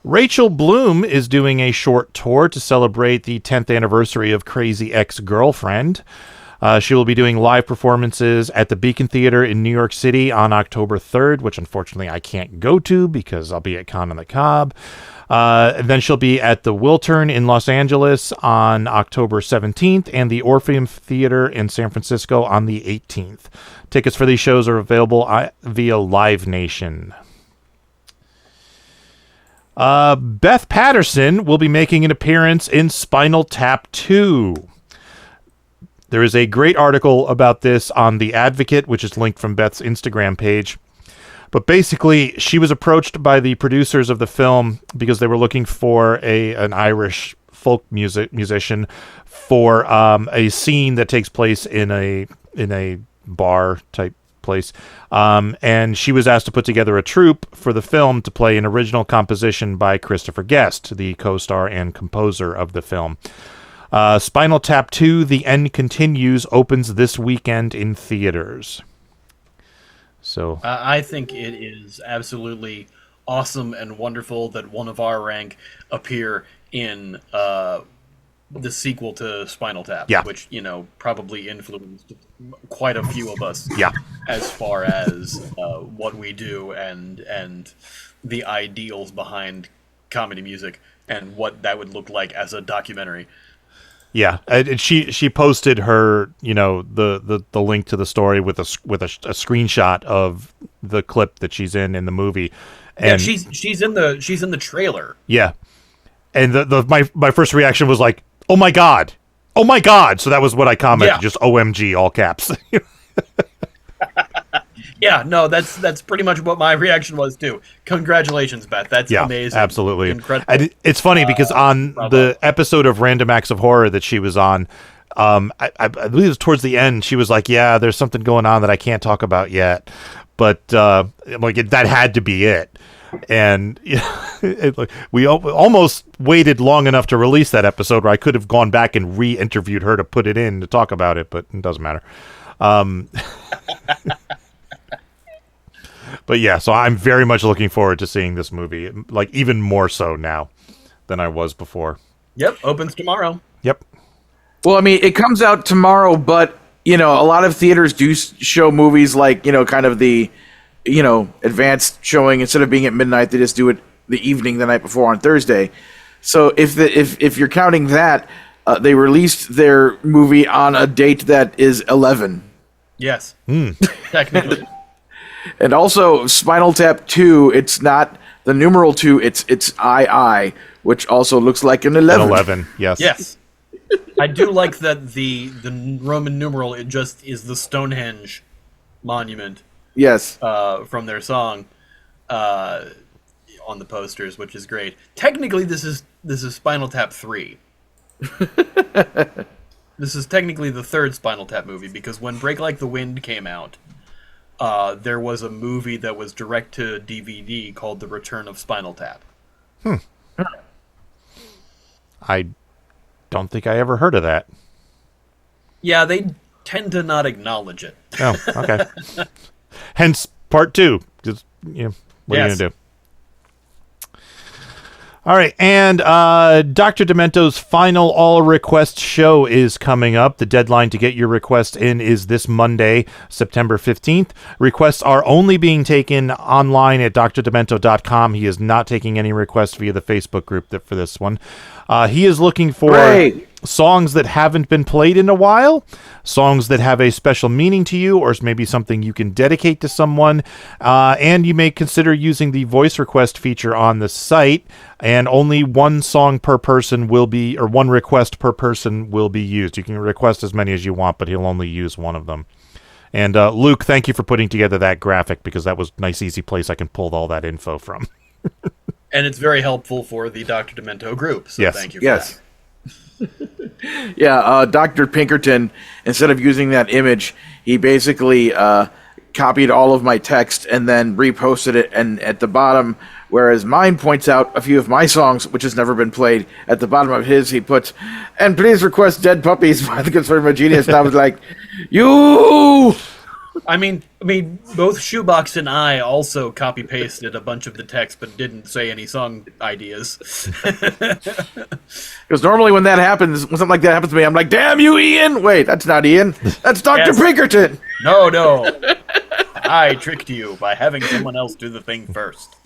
Rachel Bloom is doing a short tour to celebrate the 10th anniversary of Crazy Ex-Girlfriend. She will be doing live performances at the Beacon Theater in New York City on October 3rd, which unfortunately I can't go to because I'll be at Con on the Cob. And then she'll be at the Wiltern in Los Angeles on October 17th and the Orpheum Theater in San Francisco on the 18th. Tickets for these shows are available via Live Nation. Beth Patterson will be making an appearance in Spinal Tap 2. There is a great article about this on The Advocate, which is linked from Beth's Instagram page. But basically, she was approached by the producers of the film because they were looking for an Irish folk musician for a scene that takes place in a bar type place. And she was asked to put together a troupe for the film to play an original composition by Christopher Guest, the co-star and composer of the film. Spinal Tap 2, The End Continues, opens this weekend in theaters. So I think it is absolutely awesome and wonderful that one of our rank appear in the sequel to Spinal Tap, which, probably influenced quite a few of us as far as what we do and the ideals behind comedy music and what that would look like as a documentary. Yeah, and she posted her, the link to the story with a screenshot of the clip that she's in the movie. And she's in the trailer. Yeah, and my first reaction was like, oh my god. So that was what I commented, just OMG, all caps. Yeah, no, that's pretty much what my reaction was too. Congratulations, Beth. That's amazing. Absolutely. Incredible. And it's funny because on the episode of Random Acts of Horror that she was on, I believe it was towards the end, she was like, yeah, there's something going on that I can't talk about yet. But that had to be it. And we almost waited long enough to release that episode where I could have gone back and re-interviewed her to put it in to talk about it, but it doesn't matter. But yeah, so I'm very much looking forward to seeing this movie, like even more so now than I was before. Yep, opens tomorrow. Yep. Well, I mean, it comes out tomorrow, but, a lot of theaters do show movies like, kind of the, advanced showing. Instead of being at midnight, they just do it the evening the night before on Thursday. So if you're counting that, they released their movie on a date that is 11. Yes. Technically. And also, Spinal Tap 2, it's not the numeral 2, it's II, which also looks like an 11. An 11, yes. Yes. I do like that the Roman numeral, it just is the Stonehenge monument. Yes. From their song on the posters, which is great. Technically, this is Spinal Tap 3. This is technically the third Spinal Tap movie, because when Break Like the Wind came out, there was a movie that was direct to DVD called The Return of Spinal Tap. I don't think I ever heard of that. Yeah, they tend to not acknowledge it. Oh, okay. Hence part 2. Just, what are you going to do? All right, and Dr. Demento's final all-request show is coming up. The deadline to get your request in is this Monday, September 15th. Requests are only being taken online at drdemento.com. He is not taking any requests via the Facebook group for this one. He is looking for songs that haven't been played in a while, songs that have a special meaning to you, or maybe something you can dedicate to someone, and you may consider using the voice request feature on the site, and only one song per person will be, or one request per person will be used. You can request as many as you want, but he'll only use one of them. And Luke, thank you for putting together that graphic, because that was a nice, easy place I can pull all that info from. And it's very helpful for the Dr. Demento group, so Yes. thank you for that. Yeah, Dr. Pinkerton, instead of using that image, he basically copied all of my text and then reposted it. And at the bottom, whereas mine points out a few of my songs, which has never been played, at the bottom of his, he puts, "And please request Dead Puppies" by the Conservative Genius. And I was like, you! I mean, both Shoebox and I also copy-pasted a bunch of the text, but didn't say any song ideas. Because normally when that happens, when something like that happens to me, I'm like, "Damn you, Ian!" Wait, that's not Ian. That's Dr. Yes. Pinkerton. No. I tricked you by having someone else do the thing first.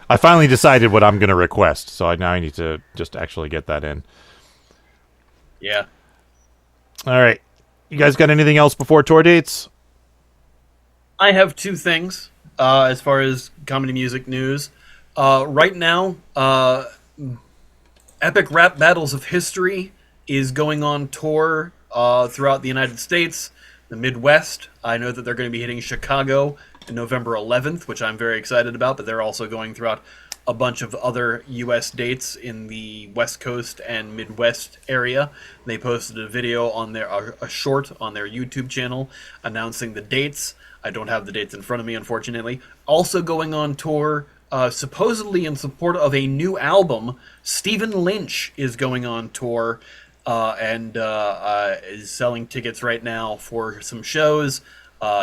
I finally decided what I'm going to request, so now I need to just actually get that in. Yeah. All right. You guys got anything else before tour dates? I have two things as far as comedy music news. Right now, Epic Rap Battles of History is going on tour throughout the United States, the Midwest. I know that they're going to be hitting Chicago on November 11th, which I'm very excited about, but they're also going throughout a bunch of other U.S. dates in the West Coast and Midwest area. They posted a video on a short on their YouTube channel announcing the dates. I don't have the dates in front of me, unfortunately. Also going on tour, supposedly in support of a new album, Stephen Lynch is going on tour and is selling tickets right now for some shows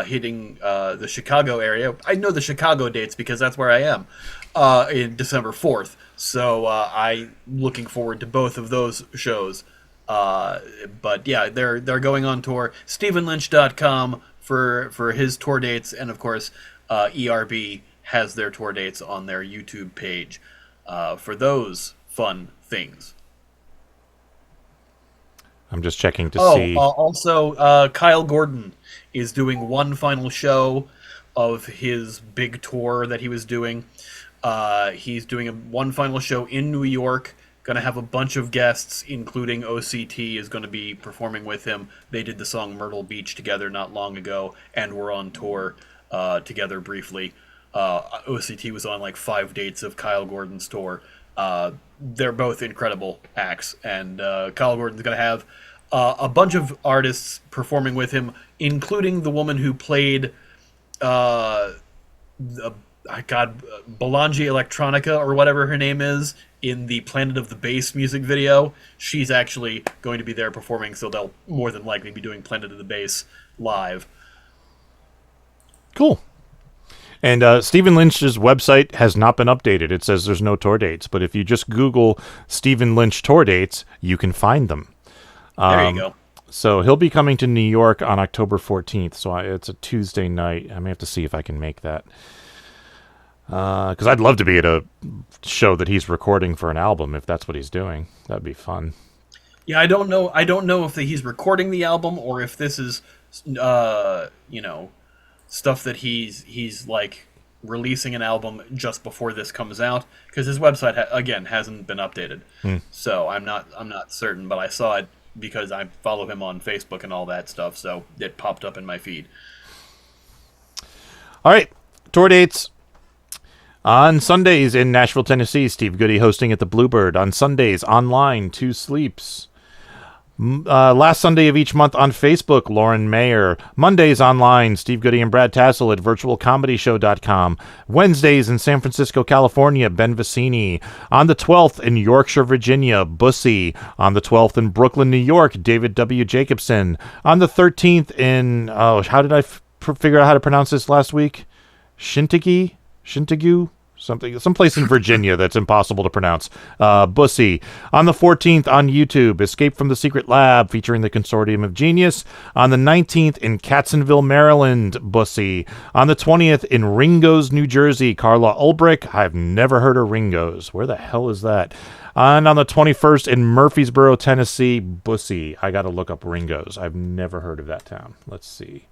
hitting the Chicago area. I know the Chicago dates because that's where I am. In December 4th. So I'm looking forward to both of those shows. But yeah, they're going on tour. StephenLynch.com for his tour dates, and of course ERB has their tour dates on their YouTube page for those fun things. I'm just checking to see. Also, Kyle Gordon is doing one final show of his big tour that he was doing. He's doing one final show in New York. Going to have a bunch of guests, including OCT is going to be performing with him. They did the song Myrtle Beach together not long ago, and were on tour together briefly. OCT was on like 5 dates of Kyle Gordon's tour. They're both incredible acts, and Kyle Gordon's going to have a bunch of artists performing with him, including the woman who played Belangi Electronica, or whatever her name is, in the Planet of the Bass music video. She's actually going to be there performing, so they'll more than likely be doing Planet of the Bass live. Cool. And Stephen Lynch's website has not been updated. It says there's no tour dates, but if you just Google Stephen Lynch tour dates, you can find them. There you go. So he'll be coming to New York on October 14th, so it's a Tuesday night. I may have to see if I can make that. Because I'd love to be at a show that he's recording for an album, if that's what he's doing. That'd be fun. Yeah, I don't know if he's recording the album or if this is, stuff that he's like releasing an album just before this comes out, because his website again hasn't been updated. So I'm not certain, but I saw it because I follow him on Facebook and all that stuff, so it popped up in my feed. All right, tour dates. On Sundays in Nashville, Tennessee, Steve Goody hosting at the Bluebird. On Sundays, online, 2 Sleeps. Last Sunday of each month on Facebook, Lauren Mayer. Mondays online, Steve Goody and Brad Tassel at virtualcomedyshow.com. Wednesdays in San Francisco, California, Ben Vicini. On the 12th in Yorkshire, Virginia, Bussy. On the 12th in Brooklyn, New York, David W. Jacobson. On the 13th in, how did I figure out how to pronounce this last week? Shintigu? Someplace in Virginia that's impossible to pronounce. Bussy. On the 14th on YouTube, Escape from the Secret Lab, featuring the Consortium of Genius. On the 19th in Catsonville, Maryland, Bussy. On the 20th in Ringo's, New Jersey, Carla Ulbrich. I've never heard of Ringo's. Where the hell is that? And on the 21st in Murfreesboro, Tennessee, Bussy. I got to look up Ringo's. I've never heard of that town. Let's see.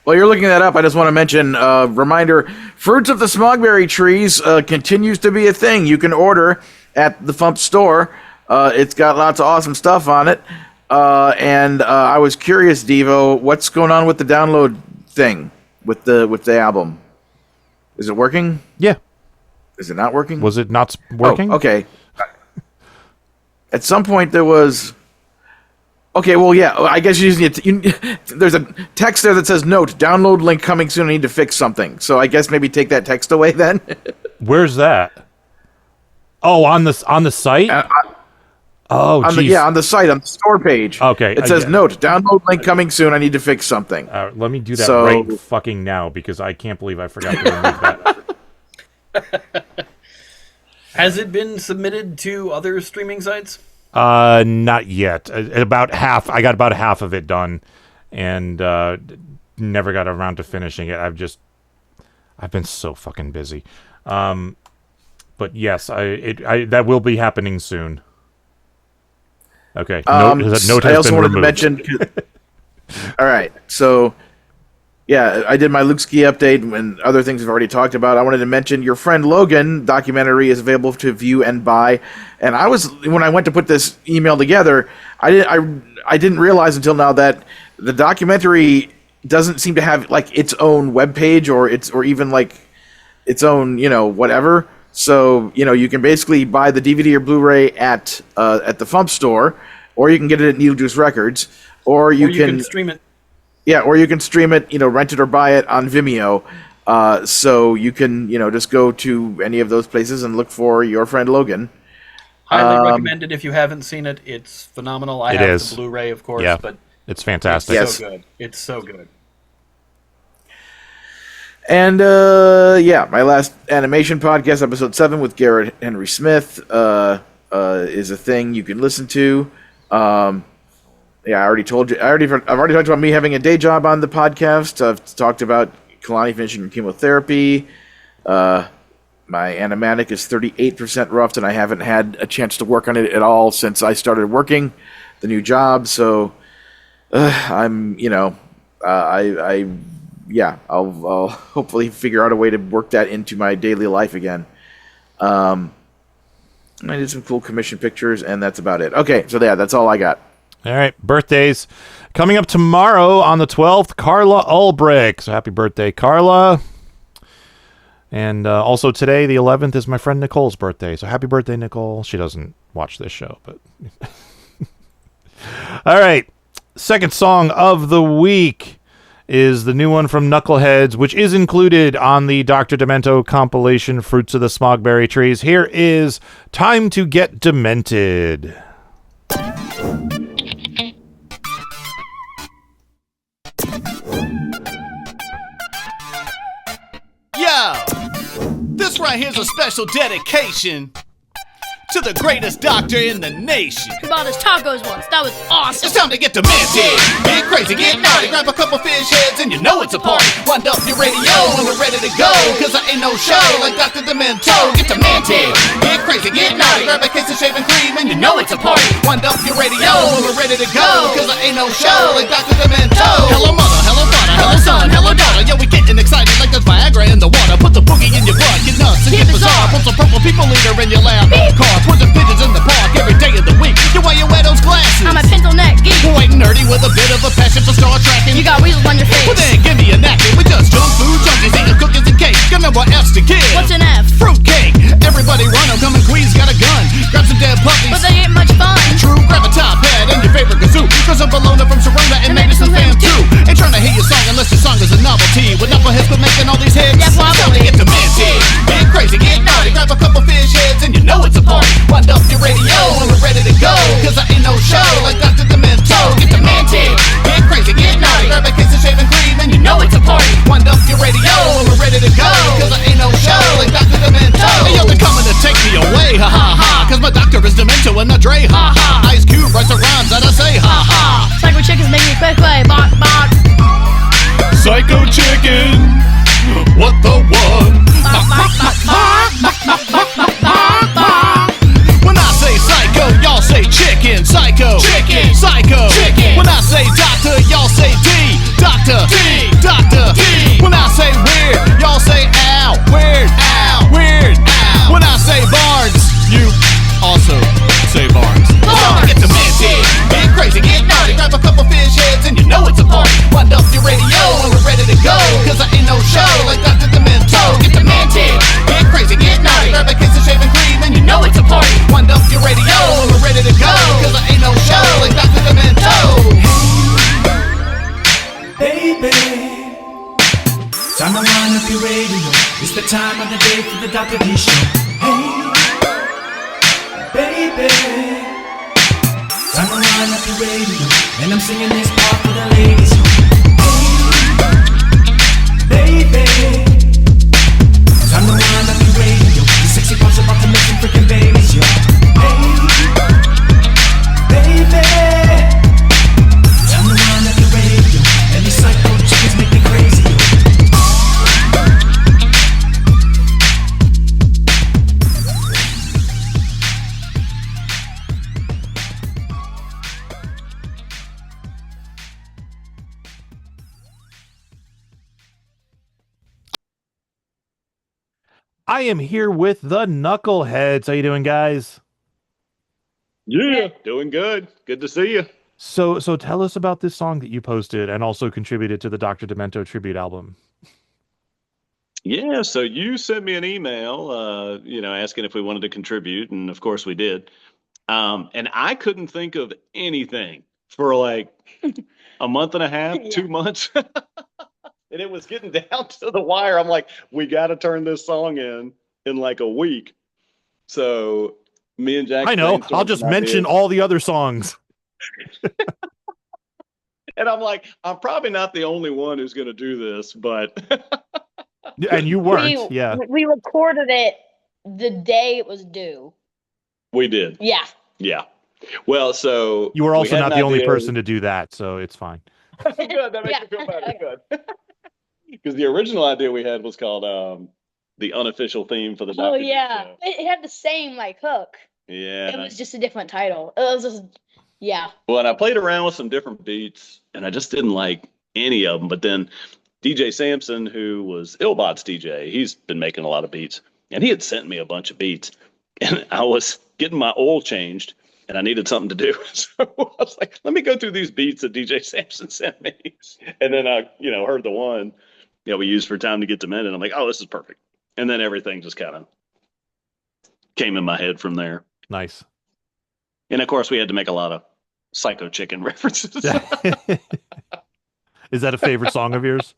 While you're looking that up, I just want to mention, reminder, Fruits of the Smogberry Trees continues to be a thing. You can order at the FuMP store. It's got lots of awesome stuff on it. And I was curious, Devo, what's going on with the download thing with the album? Is it working? Yeah. Is it not working? Was it not working? Oh, okay. At some point there was... Okay, well, yeah, I guess you just need to, there's a text there that says, note, download link coming soon, I need to fix something. So I guess maybe take that text away then. Where's that? Oh, on the site? Oh, geez. On the site, on the store page. Okay. It says, note, download link coming soon, I need to fix something. Let me do that right fucking now, because I can't believe I forgot to remove that. Has it been submitted to other streaming sites? Not yet. About half. I got about half of it done, and never got around to finishing it. I've been so fucking busy. But yes, that will be happening soon. Okay. Note has I also been wanted removed. to mention. All right, so yeah, I did my Luke Ski update and other things we've already talked about. I wanted to mention Your Friend Logan documentary is available to view and buy. And when I went to put this email together, I didn't realize until now that the documentary doesn't seem to have like its own webpage or even like its own, whatever. So, you can basically buy the DVD or Blu-ray at the FuMP store, or you can get it at Needle Juice Records, or you can stream it. Yeah, or you can stream it, rent it or buy it on Vimeo. So you can, just go to any of those places and look for Your Friend Logan. Highly recommended if you haven't seen it. It's phenomenal. I have the Blu-ray, of course, but it's fantastic. It's so good. It's so good. And my last animation podcast, episode 7 with Garrett Henry Smith, is a thing you can listen to. Yeah, I already told you. I've already talked about me having a day job on the podcast. I've talked about Kalani finishing her chemotherapy. My animatic is 38% roughed, and I haven't had a chance to work on it at all since I started working the new job. So I'm, I'll hopefully figure out a way to work that into my daily life again. I did some cool commission pictures, and that's about it. Okay, so that's all I got. All right, birthdays. Coming up tomorrow on the 12th, Carla Ulbrich. So happy birthday, Carla. And also today, the 11th, is my friend Nicole's birthday. So happy birthday, Nicole. She doesn't watch this show, but... All right, second song of the week is the new one from Knuckleheadz, which is included on the Dr. Demento compilation, Fruits of the Smogberry Trees. Here is Time to Get Demented. This right here's a special dedication to the greatest doctor in the nation. We bought us tacos once. That was awesome. It's time to get demented. Get crazy, get naughty. Grab a couple fish heads and you know it's a party. Wind up your radio and we're ready to go. Cause there ain't no show like Dr. Demento. Get demented. Get crazy, get naughty. Grab a case of shaving cream and you know it's a party. Wind up your radio and we're ready to go. Cause there ain't no show like Dr. Demento. Hello mother, hello father, hello son, hello daughter. Yeah, we getting excited like there's Viagra in the water. Put the boogie in your butt, get nuts and get bizarre. Put some purple people eater in your lab. Car, put them pigeons in the park every day of the week. You wear your wear those glasses. I'm a pencil neck geek. White and nerdy with a bit of a passion for Star Trekking. You got weasels on your face. Well then, give me a napkin. We just junk food junkies eating cookies and cake. Got number F's to kill. What's an F? Fruitcake. Everybody run 'em, come and Queen's got a gun. Grab some dead puppy tray, ha ha. Ice Cube writes the rhymes that I say, ha ha. Psycho chickens make me quick, bok, bok. Psycho chicken, what the what? When I say psycho, y'all say chicken. Psycho, chicken, psycho, chicken. When I say doctor, y'all say D. Doctor, D, doctor, D. When I say weird, y'all say ow. Weird, ow, weird, ow. When I say barns, you also say barns. Get demented, get crazy, get naughty. Grab a couple fish heads and you know it's a party. Wind up your radio and we're ready to go. Cause I ain't no show like Dr. Demento. Get demented, get crazy, get naughty. Grab a kiss of shaving cream and you know it's a party. Wind up your radio and we're ready to go. Cause I ain't no show like Dr. Demento. Baby, time to wind up your radio. It's the time of the day for the Dr. D show. Hey, baby, time to wind up your radio. And I'm singing this part for the ladies. Hey, baby, time to wind up your radio. The sexy parts about to make some freaking babies, yo. Hey, baby, time to wind up your radio. And these psycho chickens make me crazy, yo. I am here with the Knuckleheadz. How you doing, guys? Yeah, doing good. Good to see you. So tell us about this song that you posted and also contributed to the Dr. Demento tribute album. Yeah, so you sent me an email, asking if we wanted to contribute, and of course we did. And I couldn't think of anything for like a month and a half, 2 months. And it was getting down to the wire. I'm like, we got to turn this song in like a week. So me and Jack. I know. I'll just mention all the other songs. And I'm like, I'm probably not the only one who's going to do this, but. And you weren't. Yeah. We recorded it the day it was due. We did. Yeah. Yeah. Well, so. You were also not the only person to do that, so it's fine. Good. That makes me feel better. Good. Because the original idea we had was called the unofficial theme for the Dr. D show. It had the same hook. Yeah. It was just a different title. It was just Well, and I played around with some different beats, and I just didn't like any of them. But then DJ Sampson, who was Illbot's DJ, he's been making a lot of beats, and he had sent me a bunch of beats, and I was getting my oil changed, and I needed something to do. So I was like, let me go through these beats that DJ Sampson sent me. And then I, heard the one we used for Time to Get Demented. I'm like, oh, this is perfect. And then everything just kind of came in my head from there. Nice. And of course, we had to make a lot of Psycho Chicken references. Is that a favorite song of yours?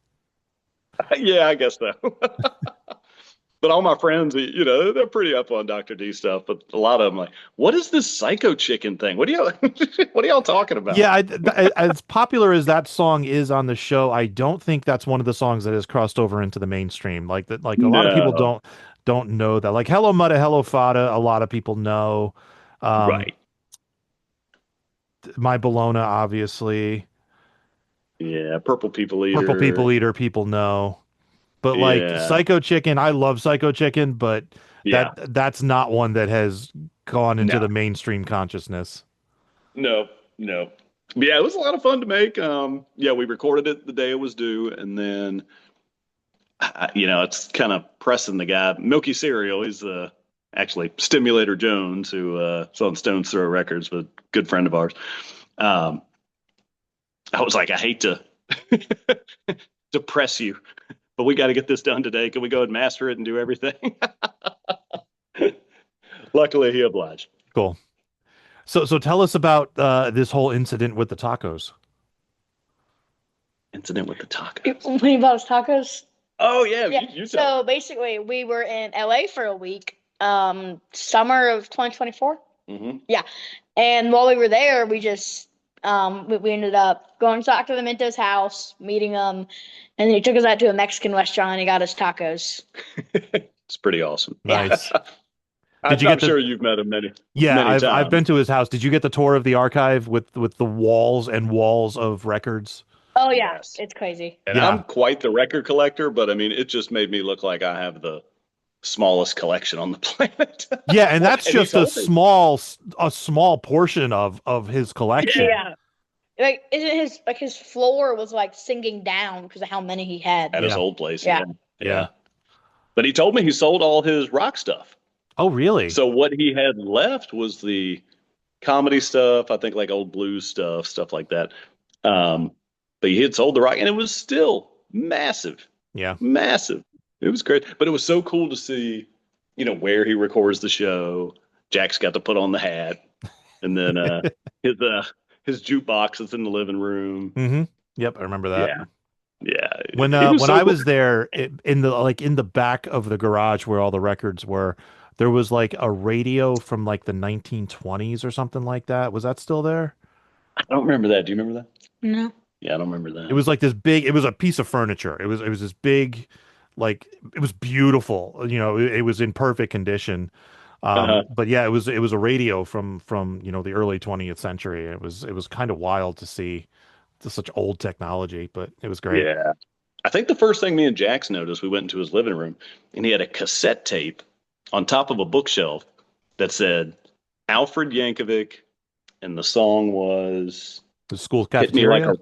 Yeah, I guess so. But all my friends, they're pretty up on Dr. D stuff. But a lot of them like, what is this Psycho Chicken thing? What are y'all talking about? Yeah, as popular as that song is on the show, I don't think that's one of the songs that has crossed over into the mainstream. Like that, a lot of people don't know that. Like Hello Mudda, Hello Fada, a lot of people know. Right. My Bologna, obviously. Yeah, Purple People Eater, people know. But like Psycho Chicken, I love Psycho Chicken, but that's not one that has gone into the mainstream consciousness. No. Yeah, it was a lot of fun to make. We recorded it the day it was due, and then it's kind of pressing the guy. Milky Cereal, he's actually Stimulator Jones, who is on Stone's Throw Records, but a good friend of ours. I was like, I hate to depress you, but we got to get this done today. Can we go and master it and do everything? Luckily, he obliged. Cool. So tell us about this whole incident with the tacos. Incident with the tacos. When you bought us tacos? Oh, yeah. You so basically, we were in LA for a week, summer of 2024. Mm-hmm. Yeah. And while we were there, we just we ended up going to Dr. Demento's house, meeting him, and then he took us out to a Mexican restaurant and he got us tacos. It's pretty awesome. Nice. Did you I'm get the? sure you've met him Yeah, many I've times. been to his house. Did you get the tour of the archive with the walls and walls of records? Oh yeah, Yes. it's crazy. And Yeah. I'm quite the record collector, but I mean, it just made me look like I have the smallest collection on the planet. Yeah, and that's And he just a told me. small portion of his collection. Yeah. Like isn't his floor was like sinking down because of how many he had. At his Yeah. old place. Yeah. Yeah. But he told me he sold all his rock stuff. Oh, really? So what he had left was the comedy stuff, I think like old blues stuff like that. But he had sold the rock, and it was still massive. Yeah. Massive. It was great. But it was so cool to see, where he records the show. Jack's got to put on the hat. And then his jukebox is in the living room. Mm-hmm. Yep, I remember that. Yeah. Yeah. When It was so I cool. was there in the back of the garage where all the records were, there was like a radio from like the 1920s or something like that. Was that still there? I don't remember that. Do you remember that? No. Yeah, I don't remember that. It was like this big. It was a piece of furniture. It was this big, like it was beautiful. It was in perfect condition. But yeah, it was a radio from the early 20th century. It was kind of wild to see such old technology, but it was great. Yeah. I think the first thing me and Jax noticed, we went into his living room and he had a cassette tape on top of a bookshelf that said Alfred Yankovic, and the song was The school Hit Me Like cafeteria.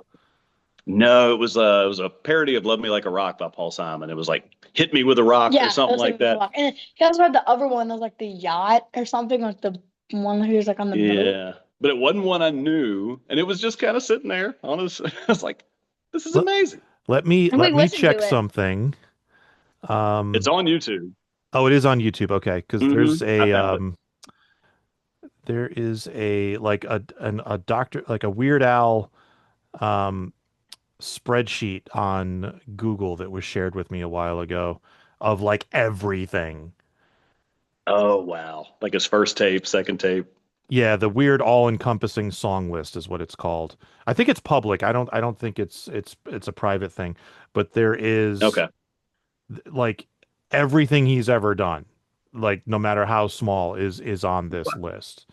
No, it was a parody of Love Me Like a Rock by Paul Simon. It was like Hit Me with a Rock Yeah, or something was like that. Walk. And he also had the other one that was like the yacht or something, like the one who was like on the boat. Yeah. But it wasn't one I knew, and it was just kind of sitting there. Honestly, I was like, "This is Look- amazing." Let me And we let me listened check to it. something. It's on YouTube. Oh, it is on YouTube. Okay, because there's I found there is a like a doctor, like a Weird Al spreadsheet on Google that was shared with me a while ago of like everything. Oh wow! Like his first tape, second tape. Yeah, the weird all-encompassing song list is what it's called. I think it's public. I don't think it's a private thing, but there is Okay. like everything he's ever done, like no matter how small, is on this list.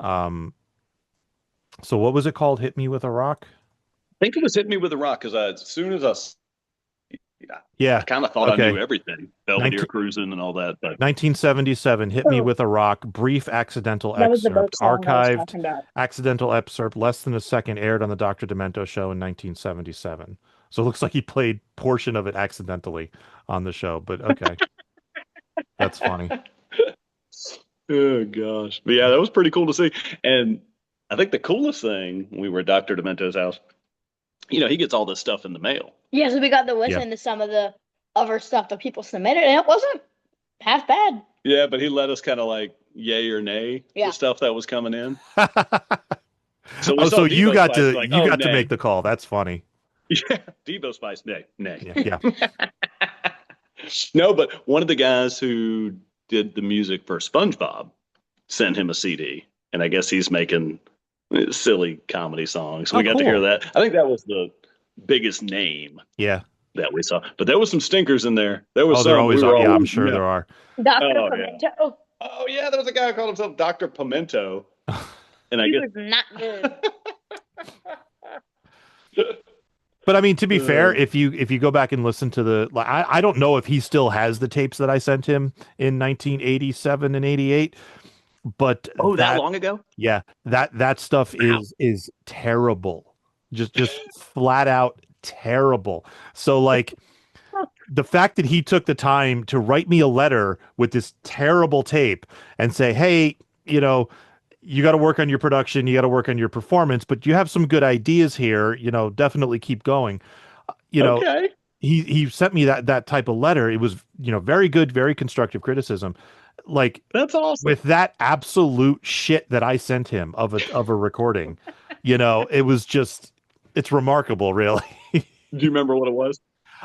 So what was it called? Hit Me with a Rock? I think it was Hit Me with a Rock because as soon as I Yeah. kind of thought Okay. I knew everything, Belvedere 19 Cruising and all that. But 1977, Hit Me Oh. with a Rock, brief accidental That was the boat excerpt, song I was archived talking about. accidental excerpt, less than a second, aired on the Dr. Demento show in 1977. So it looks like he played portion of it accidentally on the show, but okay. That's funny. oh gosh, but yeah, that was pretty cool to see. And I think the coolest thing when we were at Dr. Demento's house, he gets all this stuff in the mail. Yeah, so we got to listen to some of the other stuff that people submitted, and it wasn't half bad. Yeah, but he let us kind of like yay or nay Yeah. the stuff that was coming in. So Oh, so you Devo got Spice, to like, you oh, got to nay. make the call. That's funny. Yeah, Devo Spice, nay. Yeah. No, but one of the guys who did the music for SpongeBob sent him a CD, and I guess he's making silly comedy songs. So we Oh, got to hear cool. that. I think that was the biggest name Yeah. that we saw, but there was some stinkers in there. There was Oh, some. there always we were are. Yeah, I'm always- sure yeah. there are. Dr. Oh, yeah. Pimento, Oh yeah, there was a guy who called himself Dr. Pimento, and I he guess was not good. But I mean, to be fair, if you go back and listen to the, like, I don't know if he still has the tapes that I sent him in 1987 and 88, but that long ago. yeah, that stuff is terrible, just flat out terrible. So like the fact that he took the time to write me a letter with this terrible tape and say, hey, you got to work on your production, you got to work on your performance, but you have some good ideas here, definitely keep going. Okay. He sent me that type of letter. It was, very good, very constructive criticism. Like, That's awesome. with that absolute shit that I sent him of a recording, it was just, it's remarkable, really. Do you remember what it was?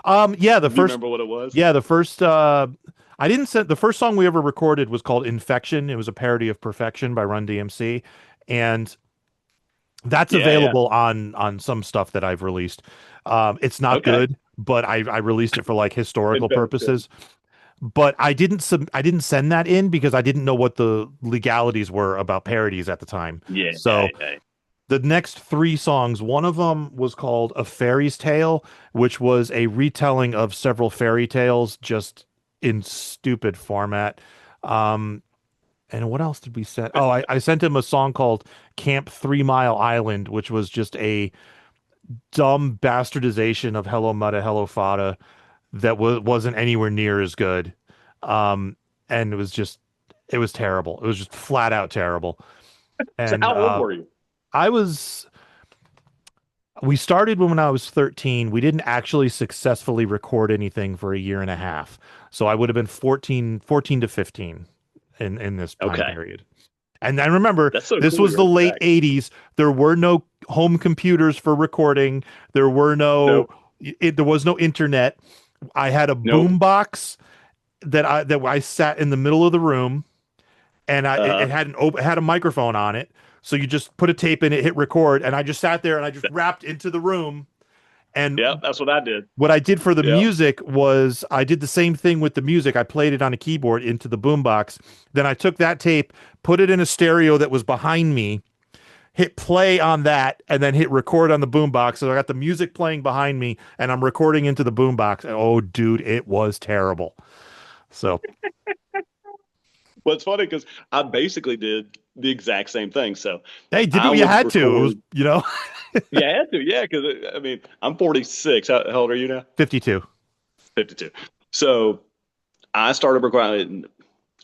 Yeah, the Do you first, remember what it was? yeah, the first, I didn't send, the first song we ever recorded was called Infection. It was a parody of Perfection by Run DMC. And that's Yeah, available on some stuff that I've released. It's not Okay. good, but I released it for like historical Infection. purposes. but I didn't send that in because I didn't know what the legalities were about parodies at the time. Yeah. So yeah. the next 3 songs, one of them was called A Fairy's Tale, which was a retelling of several fairy tales just in stupid format. And what else did we send? Oh, I sent him a song called Camp 3 Mile Island, which was just a dumb bastardization of Hello Mudda, Hello Fada that wasn't anywhere near as good. And it was terrible. It was just flat out terrible. So And how old were you? we started when I was 13. We didn't actually successfully record anything for a year and a half. So I would have been 14 to 15 in this time period. And I remember this was the late 80s. There were no home computers for recording. There were there was no internet. I had a boom box that I sat in the middle of the room, and it had a microphone on it. So you just put a tape in it, hit record, and I just sat there and I just rapped into the room. And yeah, that's what I did. What I did for the music was I did the same thing with the music. I played it on a keyboard into the boombox. Then I took that tape, put it in a stereo that was behind me, hit play on that, and then hit record on the boombox. So I got the music playing behind me, and I'm recording into the boombox. And oh, dude, it was terrible. So, well, it's funny because I basically did the exact same thing. So, hey, did what you had to, it was, you know. Yeah, I had to. Yeah, because I mean, I'm 46. How old are you now? 52. 52. So I started recording.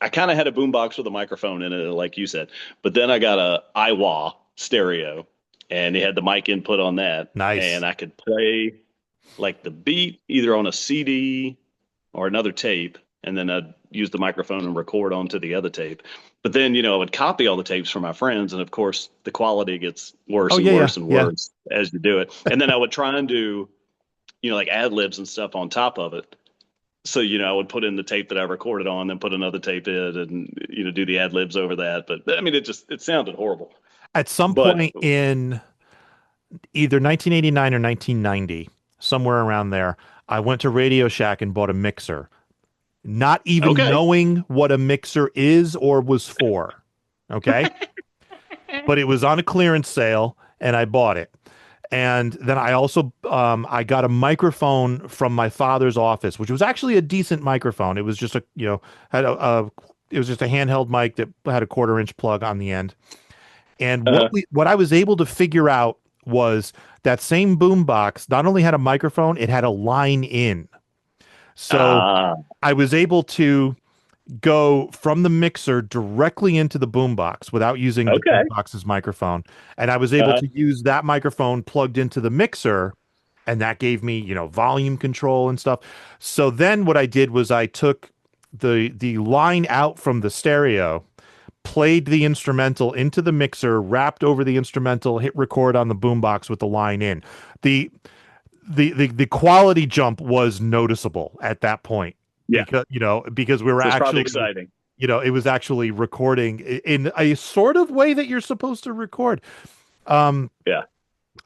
I kind of had a boombox with a microphone in it, like you said, but then I got a iWah stereo, and it had the mic input on that. Nice. And I could play like the beat either on a CD or another tape, and then I'd use the microphone and record onto the other tape. But then, I would copy all the tapes from my friends, and of course, the quality gets worse and worse as you do it. And then I would try and do, like ad libs and stuff on top of it. So, I would put in the tape that I recorded on, then put another tape in, and do the ad libs over that. But I mean, it sounded horrible. At some point in either 1989 or 1990, somewhere around there, I went to Radio Shack and bought a mixer. Not even knowing what a mixer is or was for. Okay. But it was on a clearance sale and I bought it. And then I also, I got a microphone from my father's office, which was actually a decent microphone. It was just it was just a handheld mic that had a 1/4-inch plug on the end. And what I was able to figure out was that same boombox not only had a microphone, it had a line in. So I was able to go from the mixer directly into the boombox without using the boombox's microphone. And I was able to use that microphone plugged into the mixer, and that gave me, volume control and stuff. So then what I did was I took the line out from the stereo, played the instrumental into the mixer, rapped over the instrumental, hit record on the boombox with the line in. The quality jump was noticeable at that point. Yeah. Because we were actually exciting. It was actually recording in a sort of way that you're supposed to record. Yeah.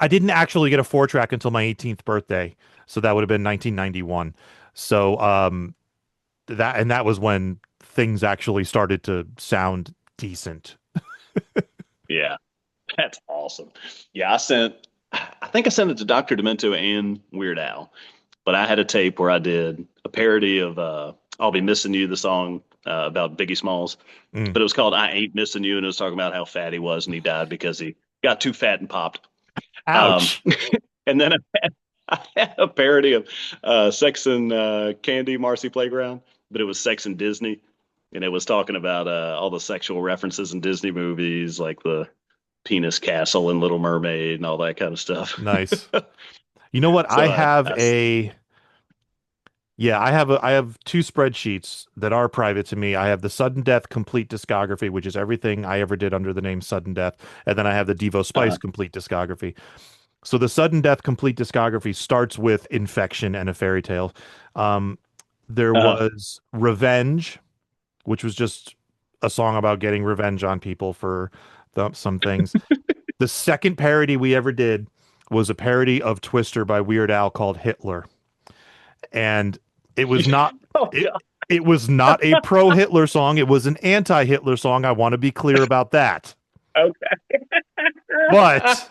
I didn't actually get a 4-track until my 18th birthday. So that would have been 1991. So that was when things actually started to sound decent. Yeah. That's awesome. Yeah, I think I sent it to Dr. Demento and Weird Al, but I had a tape where I did a parody of I'll Be Missing You, the song about Biggie Smalls. But it was called I Ain't Missing You, and it was talking about how fat he was and he died because he got too fat and popped. Ouch. And then I had a parody of Sex and Candy, Marcy Playground, but it was Sex and Disney. And it was talking about all the sexual references in Disney movies, like the penis castle and Little Mermaid and all that kind of stuff. Nice. You know what? So I have I have 2 spreadsheets that are private to me. I have the Sudden Death complete discography, which is everything I ever did under the name Sudden Death, and then I have the Devo Spice complete discography. So the Sudden Death complete discography starts with Infection and A Fairy Tale. There was Revenge, which was just a song about getting revenge on people for some things. The second parody we ever did was a parody of Twister by Weird Al called Hitler. And it was not It was not a pro-Hitler song. It was an anti-Hitler song. I want to be clear about that. Okay. But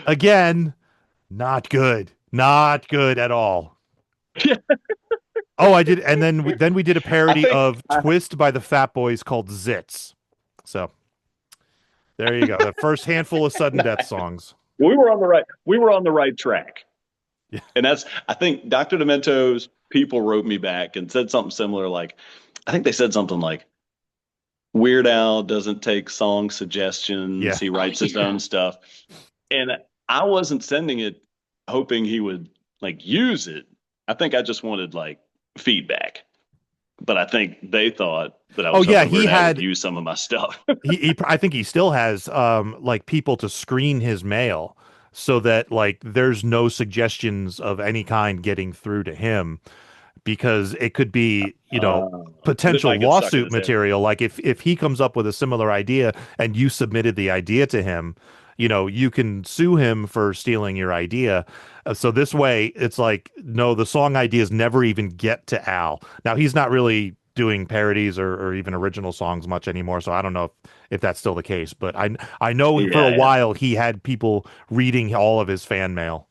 again, not good. Not good at all. Oh, I did, and then we did a parody of Twist by the Fat Boys called Zits. So there you go. The first handful of sudden death songs. We were on the right track. Yeah. And I think Dr. Demento's people wrote me back and said something similar. Like, I think they said something like, Weird Al doesn't take song suggestions. Yeah. He writes his own stuff. And I wasn't sending it hoping he would like use it. I think I just wanted like feedback. But I think they thought that I was he had use some of my stuff. I think he still has like people to screen his mail so that like there's no suggestions of any kind getting through to him, because it could be, potential lawsuit material. Like if he comes up with a similar idea and you submitted the idea to him, you can sue him for stealing your idea. So this way it's like, no, the song ideas never even get to Al. Now he's not really doing parodies or even original songs much anymore, so I don't know if that's still the case, but I know for a while he had people reading all of his fan mail.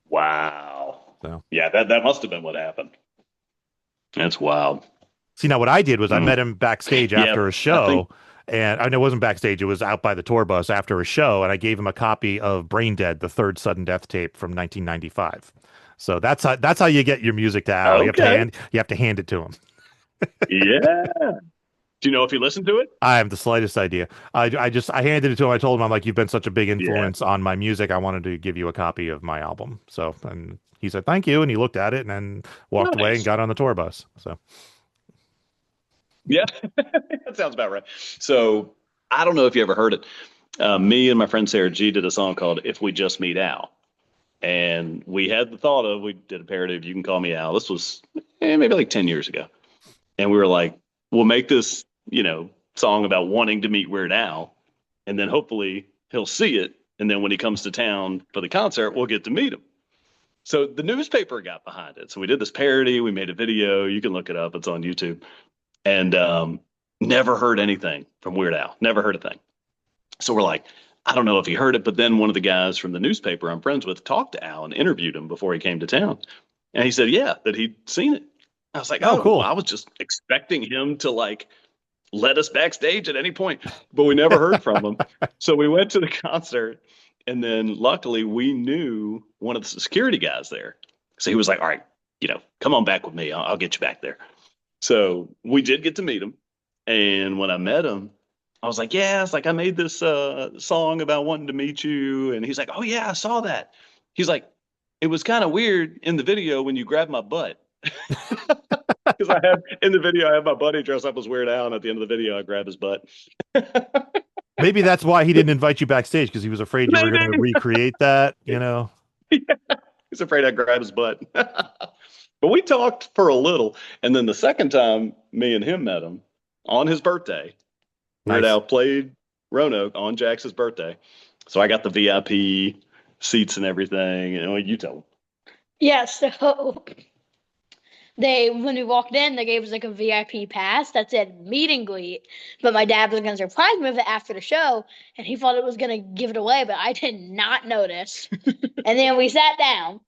Wow. So yeah, that must have been what happened. That's wild. See, now what I did was I met him backstage after a show, and I know it wasn't backstage, it was out by the tour bus after a show, and I gave him a copy of Brain Dead, the third sudden death tape from 1995. So that's how you get your music to Al. Okay. You have to hand it to him. Yeah. Do you know if he listened to it? I have the slightest idea. I handed it to him. I told him, I'm like, you've been such a big influence on my music. I wanted to give you a copy of my album. So, and he said, thank you. And he looked at it and then walked away and got on the tour bus. So. Yeah, that sounds about right. So I don't know if you ever heard it. Me and my friend Sarah G did a song called If We Just Meet Al. And we had the thought of, we did a parody of You Can Call Me Al. This was maybe like 10 years ago. And we were like, we'll make this, song about wanting to meet Weird Al. And then hopefully he'll see it. And then when he comes to town for the concert, we'll get to meet him. So the newspaper got behind it. So we did this parody. We made a video. You can look it up. It's on YouTube. And never heard anything from Weird Al. Never heard a thing. So we're like, I don't know if he heard it, but then one of the guys from the newspaper I'm friends with talked to Al and interviewed him before he came to town. And he said, yeah, that he'd seen it. I was like, oh, cool. I was just expecting him to like let us backstage at any point, but we never heard from him. So we went to the concert, and then luckily we knew one of the security guys there. So he was like, all right, come on back with me. I'll get you back there. So we did get to meet him. And when I met him, I was like, yeah, it's like I made this song about wanting to meet you. And he's like, oh, yeah, I saw that. He's like, it was kind of weird in the video when you grabbed my butt. Because in the video, I have my buddy dressed up as Weird Al. And at the end of the video, I grab his butt. Maybe that's why he didn't invite you backstage, because he was afraid you were going to recreate that, Yeah. He's afraid I'd grab his butt. But we talked for a little. And then the second time me and him met him on his birthday, Weird Al played Roanoke on Jax's birthday. So I got the VIP seats and everything. You tell them. Yeah, so when we walked in, they gave us like a VIP pass that said meet and greet. But my dad was going to surprise me with it after the show, and he thought it was going to give it away, but I did not notice. And then we sat down,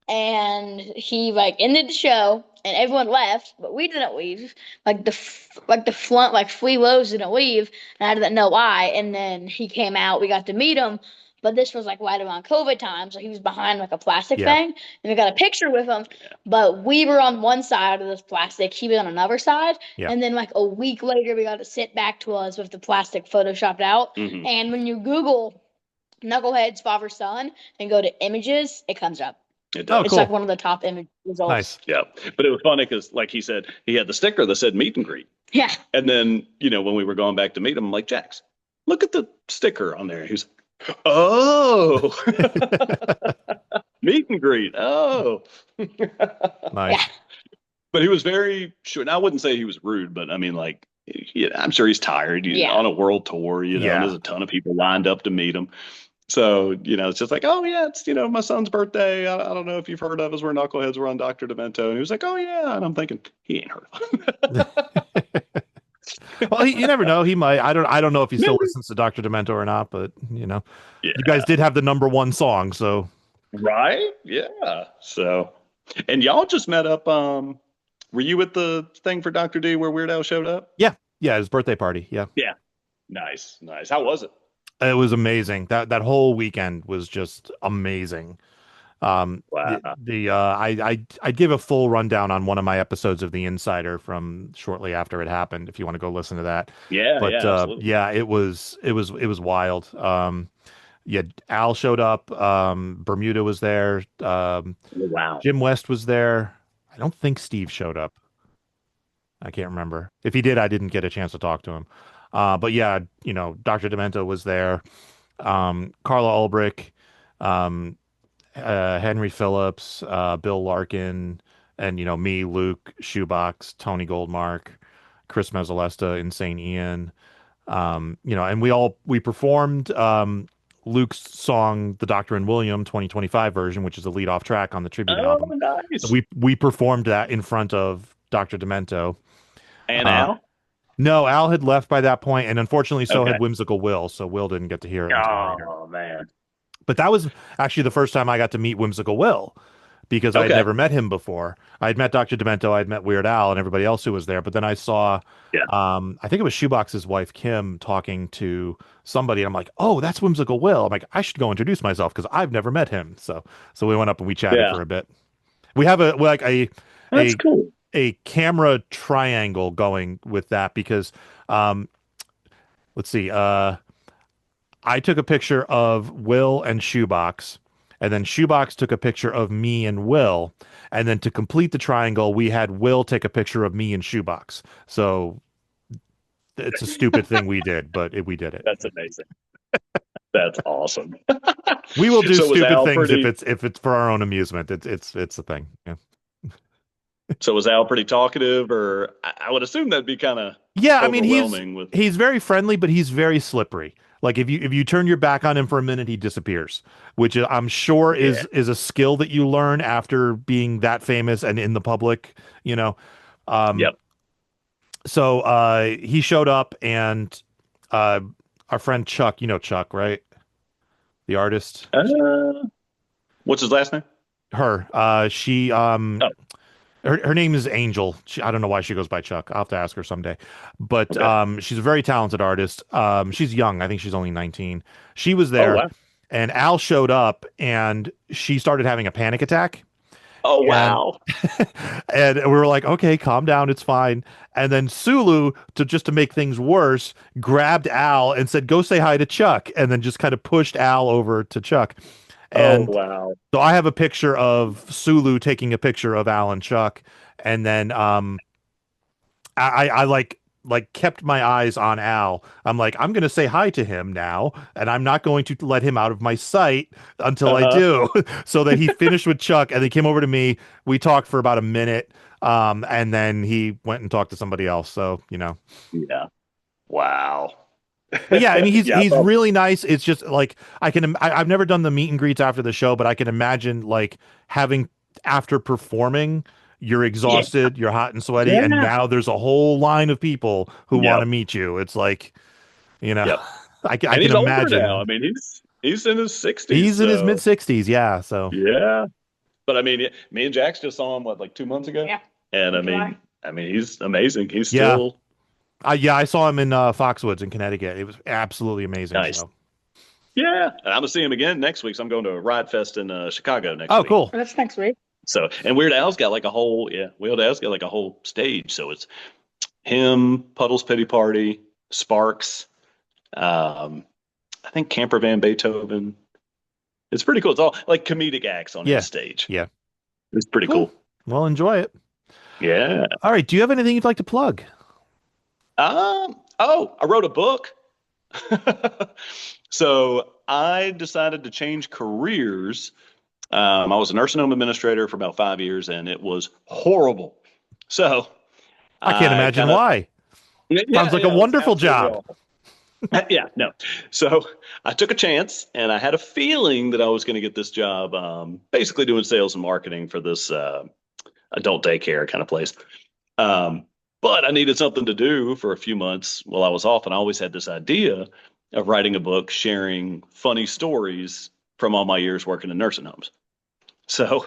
and he like ended the show, and everyone left, but we didn't leave. The free rows didn't leave, and I didn't know why. And then he came out, we got to meet him, but this was like right around COVID time, so he was behind like a plastic thing, and we got a picture with him. But we were on one side of this plastic, he was on another side, and then like a week later, we got to sit back to us with the plastic photoshopped out. Mm-hmm. And when you Google Knuckleheadz father-son and go to images, it comes up. It's cool. Like one of the top image results. Nice. Yeah. But it was funny because, like he said, he had the sticker that said meet and greet. Yeah. And then, when we were going back to meet him, I'm like, Jax, look at the sticker on there. He's like, oh, meet and greet. Oh, nice. Yeah. But he was very sure. And I wouldn't say he was rude, but I mean, like, I'm sure he's tired. He's on a world tour, and there's a ton of people lined up to meet him. So, it's just like, oh, yeah, it's, my son's birthday. I don't know if you've heard of us. We're Knuckleheads. We're on Dr. Demento. And he was like, oh, yeah. And I'm thinking, he ain't heard of him. Well, you never know. He might. I don't know if he still listens to Dr. Demento or not, but, you guys did have the #1 song, so. Right? Yeah. So, and y'all just met up. Were you at the thing for Dr. D where Weird Al showed up? Yeah. Yeah, his birthday party. Yeah. Yeah. Nice. How was it? It was amazing. That whole weekend was just amazing. Wow. I'd give a full rundown on one of my episodes of The Insider from shortly after it happened, if you want to go listen to that. Yeah. But it was wild. Al showed up. Bermuda was there. Wow. Jim West was there. I don't think Steve showed up. I can't remember. If he did, I didn't get a chance to talk to him. But yeah, Dr. Demento was there. Carla Ulbrich, Henry Phillips, Bill Larkin, and me, Luke, Shoebox, Tony Goldmark, Chris Mezzalesta, Insane Ian. And we performed Luke's song, The Doctor and William 2025 version, which is the lead-off track on the tribute album. Nice. So we performed that in front of Dr. Demento. And Al? No, Al had left by that point, and unfortunately so had Whimsical Will, so Will didn't get to hear it. Oh, man. But that was actually the first time I got to meet Whimsical Will, because I had never met him before. I had met Dr. Demento, I had met Weird Al, and everybody else who was there, but then I saw, I think it was Shoebox's wife, Kim, talking to somebody, and I'm like, oh, that's Whimsical Will. I'm like, I should go introduce myself, because I've never met him. So we went up and we chatted for a bit. We have That's cool. A camera triangle going with that because let's see, I took a picture of Will and Shoebox, and then Shoebox took a picture of me and Will, and then to complete the triangle we had Will take a picture of me and Shoebox. So it's a stupid thing we did, but we did it. That's amazing. That's awesome. We will do stupid things if it's for our own amusement. It's a thing. Yeah. So was Al pretty talkative, or I would assume that'd be kind of I mean he's very friendly, but he's very slippery. Like if you turn your back on him for a minute, he disappears, which I'm sure is a skill that you learn after being that famous and in the public. Yep. So he showed up, and our friend Chuck, Chuck, right? The artist. What's his last name? Her. She. Her name is Angel. I don't know why she goes by Chuck. I'll have to ask her someday. But she's a very talented artist. She's young. I think she's only 19. She was there, and Al showed up, and she started having a panic attack. Oh, wow. And we were like, okay, calm down. It's fine. And then Sulu, to make things worse, grabbed Al and said, go say hi to Chuck, and then just kind of pushed Al over to Chuck. And wow. So I have a picture of Sulu taking a picture of Al and Chuck, and then I kept my eyes on Al. I'm like, I'm going to say hi to him now, and I'm not going to let him out of my sight until I do. So that he finished with Chuck, and he came over to me. We talked for about a minute, and then he went and talked to somebody else. So Yeah. Wow. But yeah, I mean, he's really nice. It's just like I've never done the meet and greets after the show, but I can imagine like having after performing, you're exhausted, you're hot and sweaty, and now there's a whole line of people who want to meet you. It's like, I can imagine. Now. I mean, he's in his 60s. He's in his mid 60s, yeah. So yeah, but I mean, me and Jax just saw him like 2 months ago. Yeah, and I mean, he's amazing. He's still. I saw him in Foxwoods in Connecticut. It was absolutely amazing. Nice. Show. Yeah, and I'm gonna see him again next week. So I'm going to Ride Fest in Chicago next week. Oh, cool. That's next week. So, and Weird Al's got like a whole stage. So it's him, Puddles Pity Party, Sparks, I think Camper Van Beethoven. It's pretty cool. It's all like comedic acts on his stage. Yeah, it's pretty cool. Well, enjoy it. Yeah. All right. Do you have anything you'd like to plug? I wrote a book. So I decided to change careers. I was a nursing home administrator for about 5 years, and it was horrible. So I can't imagine why. Sounds like a wonderful job. Yeah, no. So I took a chance, and I had a feeling that I was going to get this job, basically doing sales and marketing for this adult daycare kind of place. But I needed something to do for a few months while I was off, and I always had this idea of writing a book sharing funny stories from all my years working in nursing homes. So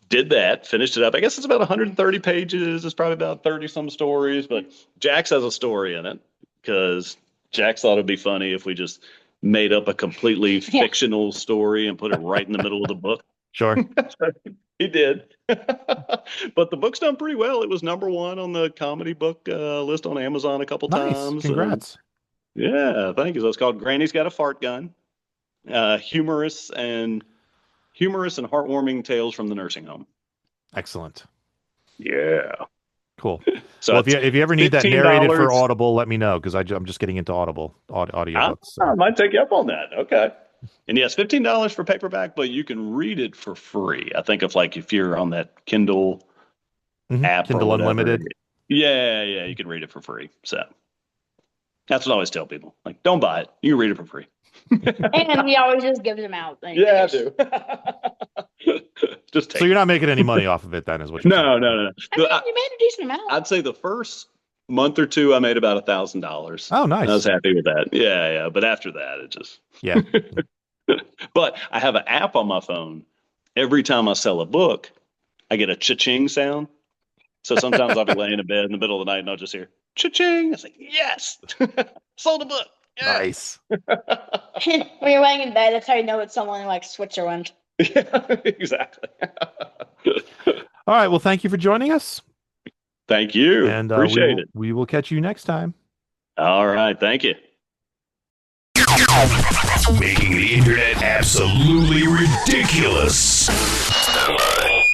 did that, finished it up. I guess it's about 130 pages. It's probably about 30 some stories, but Jax has a story in it because Jax thought it'd be funny if we just made up a completely fictional story and put it right in the middle of the book. Sure. He did. But the book's done pretty well. It was #1 on the comedy book list on Amazon a couple times. Congrats. Yeah, thank you. So it's called Granny's Got a Fart Gun. Humorous and heartwarming tales from the nursing home. Excellent. Yeah. Cool. So well, if you ever need that narrated for $15. Audible, let me know because I'm just getting into audio books. I might take you up on that. Okay. And yes, $15 for paperback, but you can read it for free. I think if you're on that Kindle app, Kindle or whatever. Unlimited. Yeah, you can read it for free. So that's what I always tell people. Like, don't buy it. You can read it for free. And he always just gives them out. Like, Yeah, I do. Just take So you're not making any money off of it, then, is what you're saying? No. I mean, you made a decent amount. I'd say the first month or two, I made about $1,000. Oh, nice. I was happy with that. Yeah. But after that, it just. Yeah. But I have an app on my phone. Every time I sell a book, I get a cha-ching sound. So sometimes I'll be laying in bed in the middle of the night and I'll just hear cha-ching. It's like, yes, sold a book. Yeah. Nice. When you're laying in bed, that's how you know it's someone in like Switzerland. Yeah, exactly. All right. Well, thank you for joining us. Thank you. And appreciate it. We will catch you next time. All right. Thank you. Making the internet absolutely ridiculous.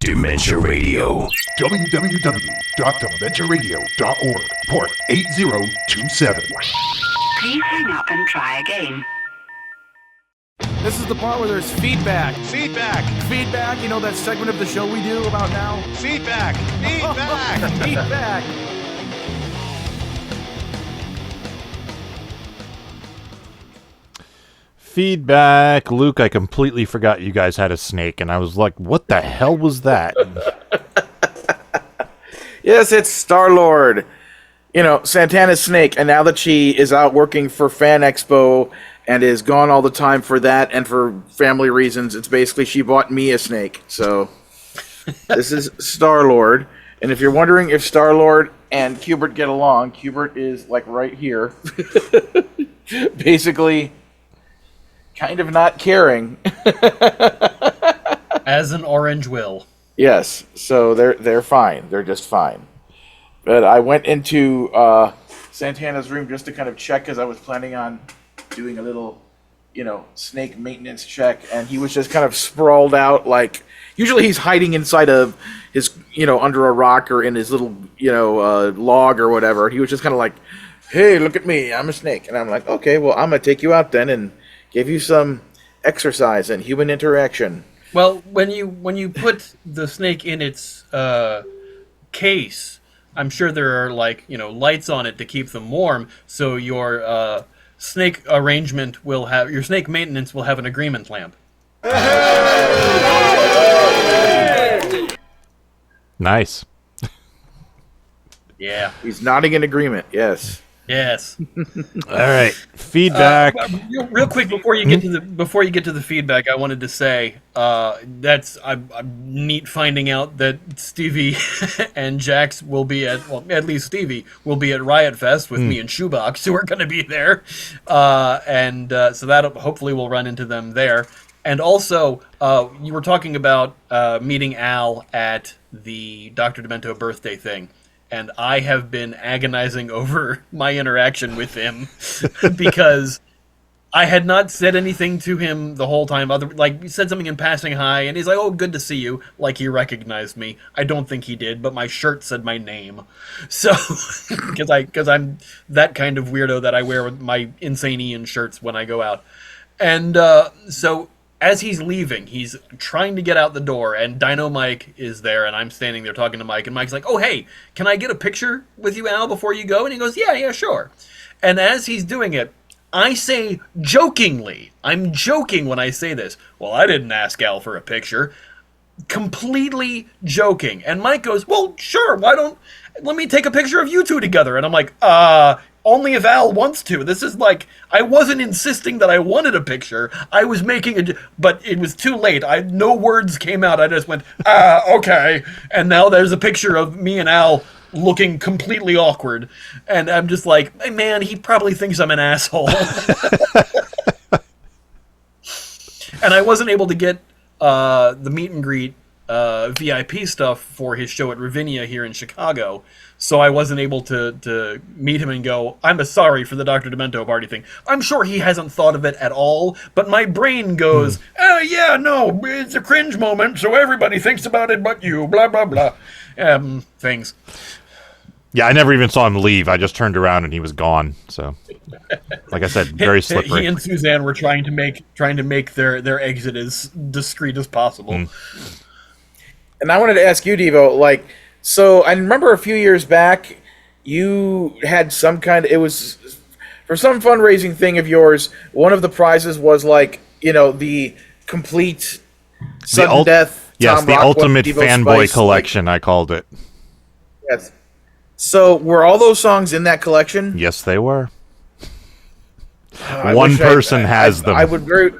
Dementia Radio. www.dementiaradio.org. Port 8027. Please hang up and try again. This is the part where there's feedback. Feedback. You know that segment of the show we do about now? Feedback. Feedback. Feedback. Luke, I completely forgot you guys had a snake, and I was like, what the hell was that? Yes, it's Star-Lord. You know, Santana's snake, and now that she is out working for Fan Expo and is gone all the time for that and for family reasons, it's basically she bought me a snake. So this is Star-Lord. And if you're wondering if Star-Lord and Qbert get along, Qbert is like right here. Basically kind of not caring. As an orange will. Yes, so they're fine. They're just fine. But I went into Santana's room just to kind of check because I was planning on doing a little, snake maintenance check, and he was just kind of sprawled out like. Usually he's hiding inside of his, under a rock or in his little, log or whatever. He was just kind of like, "Hey, look at me, I'm a snake," and I'm like, "Okay, well, I'm gonna take you out then and give you some exercise and human interaction." Well, when you put the snake in its case, I'm sure there are lights on it to keep them warm. So your snake arrangement your snake maintenance will have an agreement lamp. Nice. Yeah. He's nodding in agreement. Yes. Yes. All right. Feedback. Real quick before you get to the feedback, I wanted to say I'm neat finding out that Stevie and Jax will be at least Stevie will be at Riot Fest with me and Shoebox, who are going to be there, and so that hopefully we'll run into them there. And also, you were talking about meeting Al at the Dr. Demento birthday thing. And I have been agonizing over my interaction with him because I had not said anything to him the whole time. He said something in passing hi, and he's like, "Oh, good to see you." Like he recognized me. I don't think he did, but my shirt said my name. So, because I'm that kind of weirdo that I wear my Insane Ian shirts when I go out, and so as he's leaving, he's trying to get out the door, and Dino Mike is there, and I'm standing there talking to Mike, and Mike's like, oh, hey, can I get a picture with you, Al, before you go? And he goes, yeah, sure. And as he's doing it, I say jokingly, I'm joking when I say this, well, I didn't ask Al for a picture. Completely joking. And Mike goes, well, sure, let me take a picture of you two together. And I'm like, only if Al wants to. This is like, I wasn't insisting that I wanted a picture. I was making but it was too late. No words came out. I just went, okay. And now there's a picture of me and Al looking completely awkward. And I'm just like, hey, man, he probably thinks I'm an asshole. And I wasn't able to get the meet and greet VIP stuff for his show at Ravinia here in Chicago. So I wasn't able to meet him and go, I'm sorry for the Dr. Demento party thing. I'm sure he hasn't thought of it at all, but my brain goes, oh, yeah, no, it's a cringe moment, so everybody thinks about it but you, blah, blah, blah. Things. Yeah, I never even saw him leave. I just turned around and he was gone. So, like I said, very slippery. He and Suzanne were trying to make their exit as discreet as possible. And I wanted to ask you, Devo, so I remember a few years back, you had some it was for some fundraising thing of yours. One of the prizes was the complete sudden death. Yes, Tom the Rockwell, ultimate Devo fanboy Spice, collection. I called it. Yes. So were all those songs in that collection? Yes, they were. One person has them. I would very.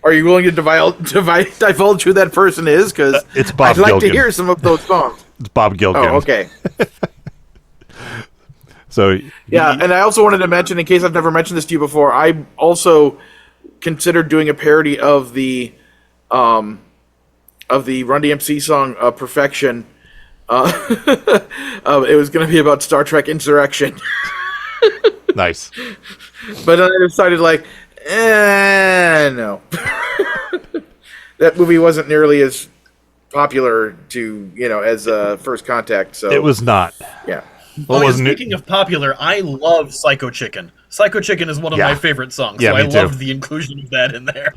Are you willing to divulge who that person is? Because it's Bob I'd like Gilgan. to hear some of those songs. It's Bob Gilgan. Oh, okay. So yeah, and I also wanted to mention, in case I've never mentioned this to you before, I also considered doing a parody of the Run DMC song "Perfection." It was going to be about Star Trek Insurrection. Nice. But then I decided, no. That movie wasn't nearly as popular as First Contact. So it was not. Yeah. Well, speaking of popular, I love Psycho Chicken. Psycho Chicken is one of my favorite songs, so I loved the inclusion of that in there.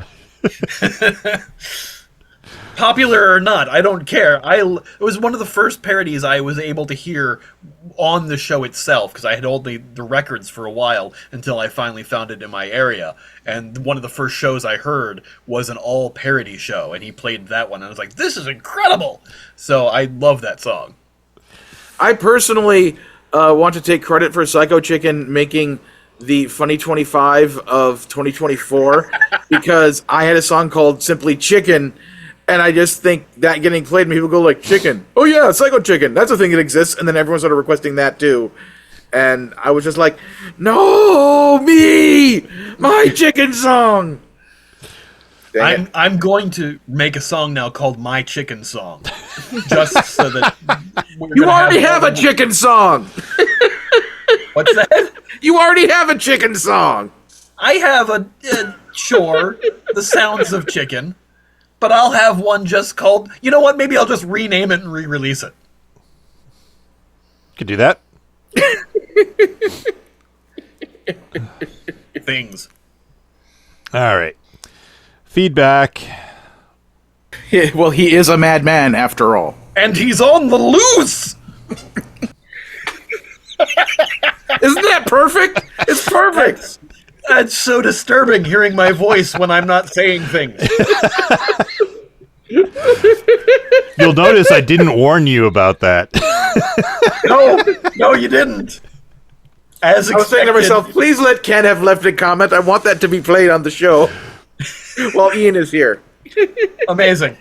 Popular or not, I don't care. It was one of the first parodies I was able to hear on the show itself, because I had only the records for a while until I finally found it in my area. And one of the first shows I heard was an all parody show, and he played that one, and I was like, this is incredible! So I love that song. I personally want to take credit for Psycho Chicken making the Funny 25 of 2024, because I had a song called Simply Chicken. And I just think that getting played, people go chicken. Oh yeah, Psycho Chicken. That's a thing that exists. And then everyone started requesting that too. And I was just like, no, me, my chicken song. I'm going to make a song now called My Chicken Song, just so that you already have a chicken song. What's that? You already have a chicken song. I have the sounds of chicken. But I'll have one just called... You know what? Maybe I'll just rename it and re-release it. Could do that. Things. All right. Feedback. Yeah, well, he is a madman after all. And he's on the loose! Isn't that perfect? It's perfect. It's so disturbing hearing my voice when I'm not saying things. You'll notice I didn't warn you about that. No, you didn't. As expected. I was saying to myself, please let Ken have left a comment. I want that to be played on the show while Ian is here. Amazing.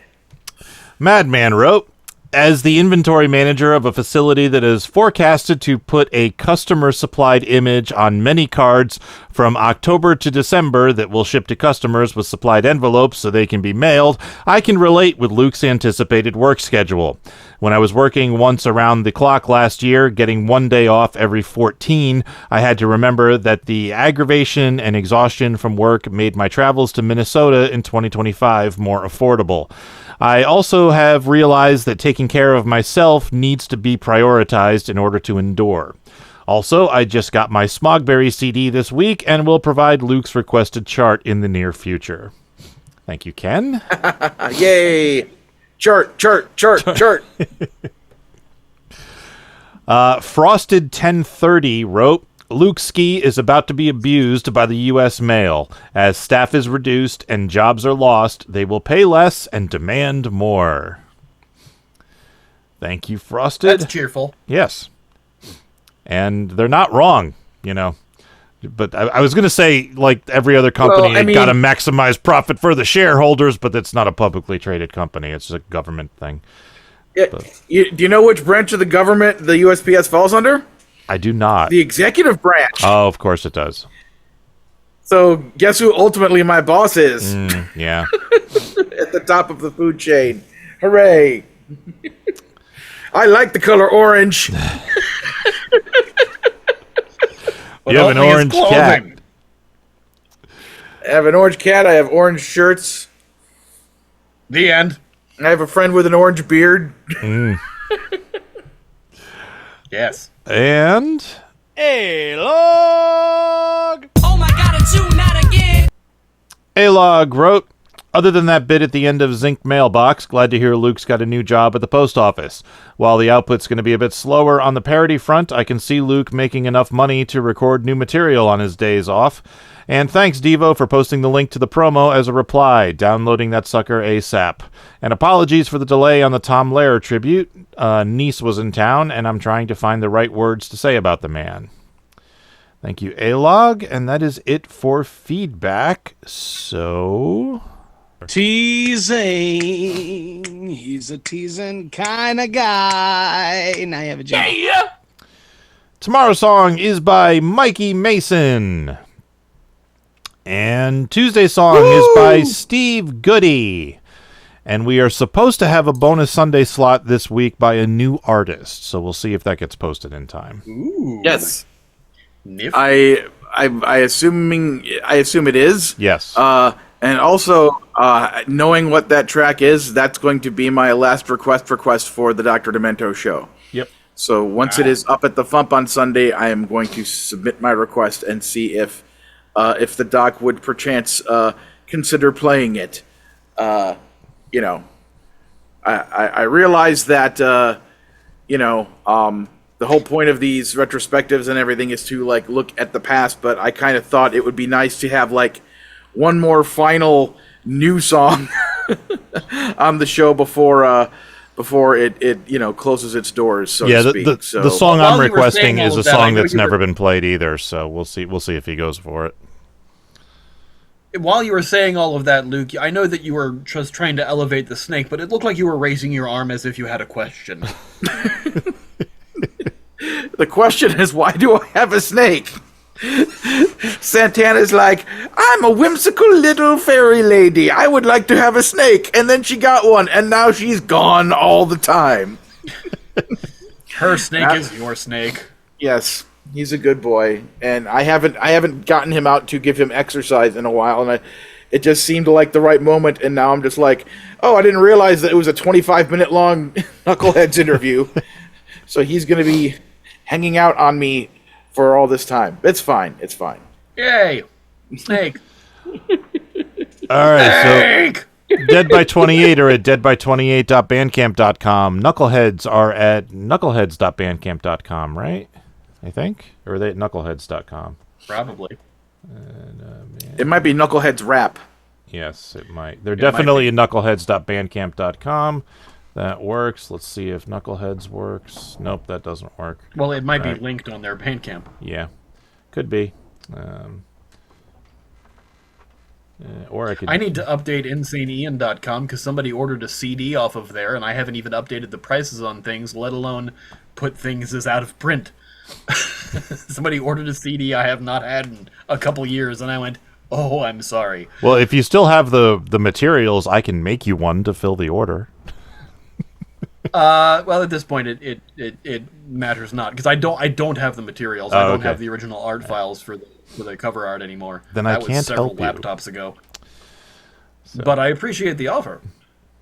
Madman wrote, as the inventory manager of a facility that is forecasted to put a customer-supplied image on many cards from October to December that will ship to customers with supplied envelopes so they can be mailed, I can relate with Luke's anticipated work schedule. When I was working once around the clock last year, getting 1 day off every 14, I had to remember that the aggravation and exhaustion from work made my travels to Minnesota in 2025 more affordable. I also have realized that taking care of myself needs to be prioritized in order to endure. Also, I just got my Smogberry CD this week and will provide Luke's requested chart in the near future. Thank you, Ken. Yay! Chart. Frosted 1030 wrote, Luke Ski is about to be abused by the U.S. mail. As staff is reduced and jobs are lost, they will pay less and demand more. Thank you, Frosted. That's cheerful. Yes. And they're not wrong, you know. But I was going to say, like every other company, got to maximize profit for the shareholders, but it's not a publicly traded company. It's a government thing. Yeah, do you know which branch of the government the USPS falls under? I do not. The executive branch. Oh, of course it does. So guess who ultimately my boss is? Yeah. At the top of the food chain. Hooray. I like the color orange. You have an orange cat. I have an orange cat. I have orange shirts. The end. I have a friend with an orange beard. Yes. And A-Log! Oh my god, it's you, not again! A-Log wrote, other than that bit at the end of Zinc Mailbox, glad to hear Luke's got a new job at the post office. While the output's going to be a bit slower on the parody front, I can see Luke making enough money to record new material on his days off. And thanks, Devo, for posting the link to the promo as a reply, downloading that sucker ASAP. And apologies for the delay on the Tom Lehrer tribute. Niece was in town, and I'm trying to find the right words to say about the man. Thank you, A-Log, and that is it for feedback. So... Teasing. He's a teasing kind of guy. Now you have a job. Yeah! Tomorrow's song is by Mikey Mason. And Tuesday's song is by Steve Goody. And we are supposed to have a bonus Sunday slot this week by a new artist. So we'll see if that gets posted in time. Ooh. Yes. I assume it is. Yes. And also, knowing what that track is, that's going to be my last request for the Dr. Demento show. Yep. So once it is up at the FuMP on Sunday, I am going to submit my request and see if the doc would perchance consider playing it. I realize that the whole point of these retrospectives and everything is to like look at the past, but I kind of thought it would be nice to have like one more final new song on the show before it closes its doors. So to speak. The song I'm requesting is a song that's never been played either. So we'll see if he goes for it. While you were saying all of that, Luke, I know that you were just trying to elevate the snake, but it looked like you were raising your arm as if you had a question. The question is, why do I have a snake? Santana's like, I'm a whimsical little fairy lady. I would like to have a snake. And then she got one, and now she's gone all the time. Her snake is your snake. Yes, he's a good boy. And I haven't gotten him out to give him exercise in a while, and it just seemed like the right moment, and now I'm just like, oh, I didn't realize that it was a 25-minute long Knuckleheadz interview. So he's going to be hanging out on me for all this time. It's fine. Yay! Snake. All right, so Dead by 28 are at deadby28.bandcamp.com. Knuckleheadz are at knuckleheadz.bandcamp.com, right? I think? Or are they at knuckleheadz.com? Probably. It might be Knuckleheadz Rap. Yes, it might. They're definitely at knuckleheadz.bandcamp.com. That works. Let's see if Knuckleheadz works. Nope, that doesn't work. Well, it might be linked on their Bandcamp. Yeah, could be. Or I need to update InsaneIan.com because somebody ordered a CD off of there, and I haven't even updated the prices on things, let alone put things as out of print. Somebody ordered a CD I have not had in a couple years, and I went, oh, I'm sorry. Well, if you still have the materials, I can make you one to fill the order. Well, at this point, it matters not because I don't have the materials. I don't have the original art files for the cover art anymore. Then that I can't was several help you. laptops ago. So. But I appreciate the offer.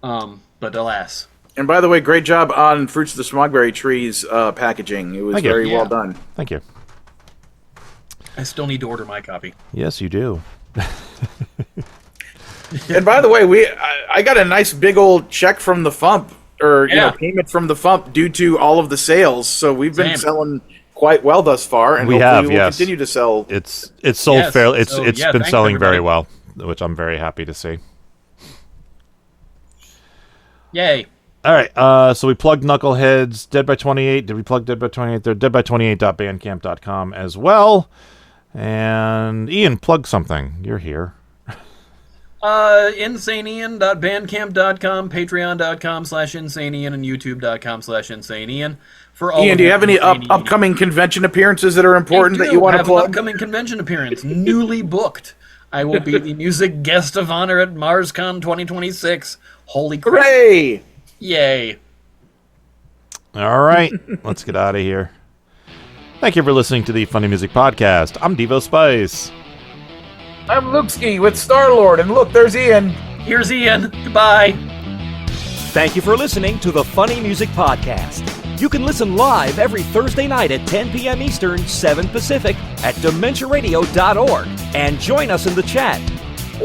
But alas, And by the way, great job on Fruits of the Smogberry Trees packaging. It was very well done. Thank you. I still need to order my copy. Yes, you do. And by the way, I got a nice big old check from the FuMP, or payment from the FuMP due to all of the sales. So we've been selling quite well thus far, and hopefully we'll continue to sell. It's sold fairly. It's been selling very well, which I'm very happy to see. Yay. All right, so we plugged Knuckleheadz, Dead by 28. Did we plug Dead by 28 there? Deadby28.bandcamp.com as well. And Ian, plug something. You're here. InsaneIan.bandcamp.com, Patreon.com/InsaneIan, and YouTube.com/InsaneIan. For all Ian, do you have any upcoming convention appearances that are important that you want to plug? I have an upcoming convention appearance, newly booked. I will be the music guest of honor at MarsCon 2026. Holy crap. Hooray! Yay. All right, let's get out of here. Thank you for listening to the Funny Music Podcast. I'm Devo Spice. I'm Lukeski with Star-Lord, and look, there's Ian. Here's Ian. Goodbye. Thank you for listening to the Funny Music Podcast. You can listen live every Thursday night at 10 p.m. Eastern, 7 Pacific at DementiaRadio.org and join us in the chat.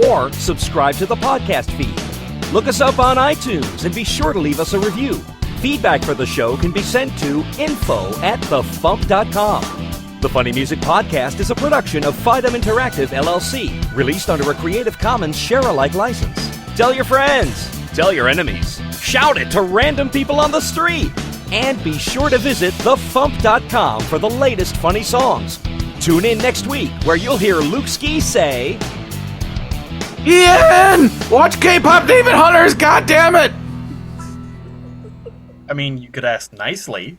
Or subscribe to the podcast feed. Look us up on iTunes and be sure to leave us a review. Feedback for the show can be sent to info@thefump.com. The Funny Music Podcast is a production of Fidem Interactive, LLC, released under a Creative Commons share-alike license. Tell your friends, tell your enemies, shout it to random people on the street, and be sure to visit thefump.com for the latest funny songs. Tune in next week where you'll hear Luke Ski say, Ian! Watch K-pop Demon Hunters, goddammit! I mean, you could ask nicely.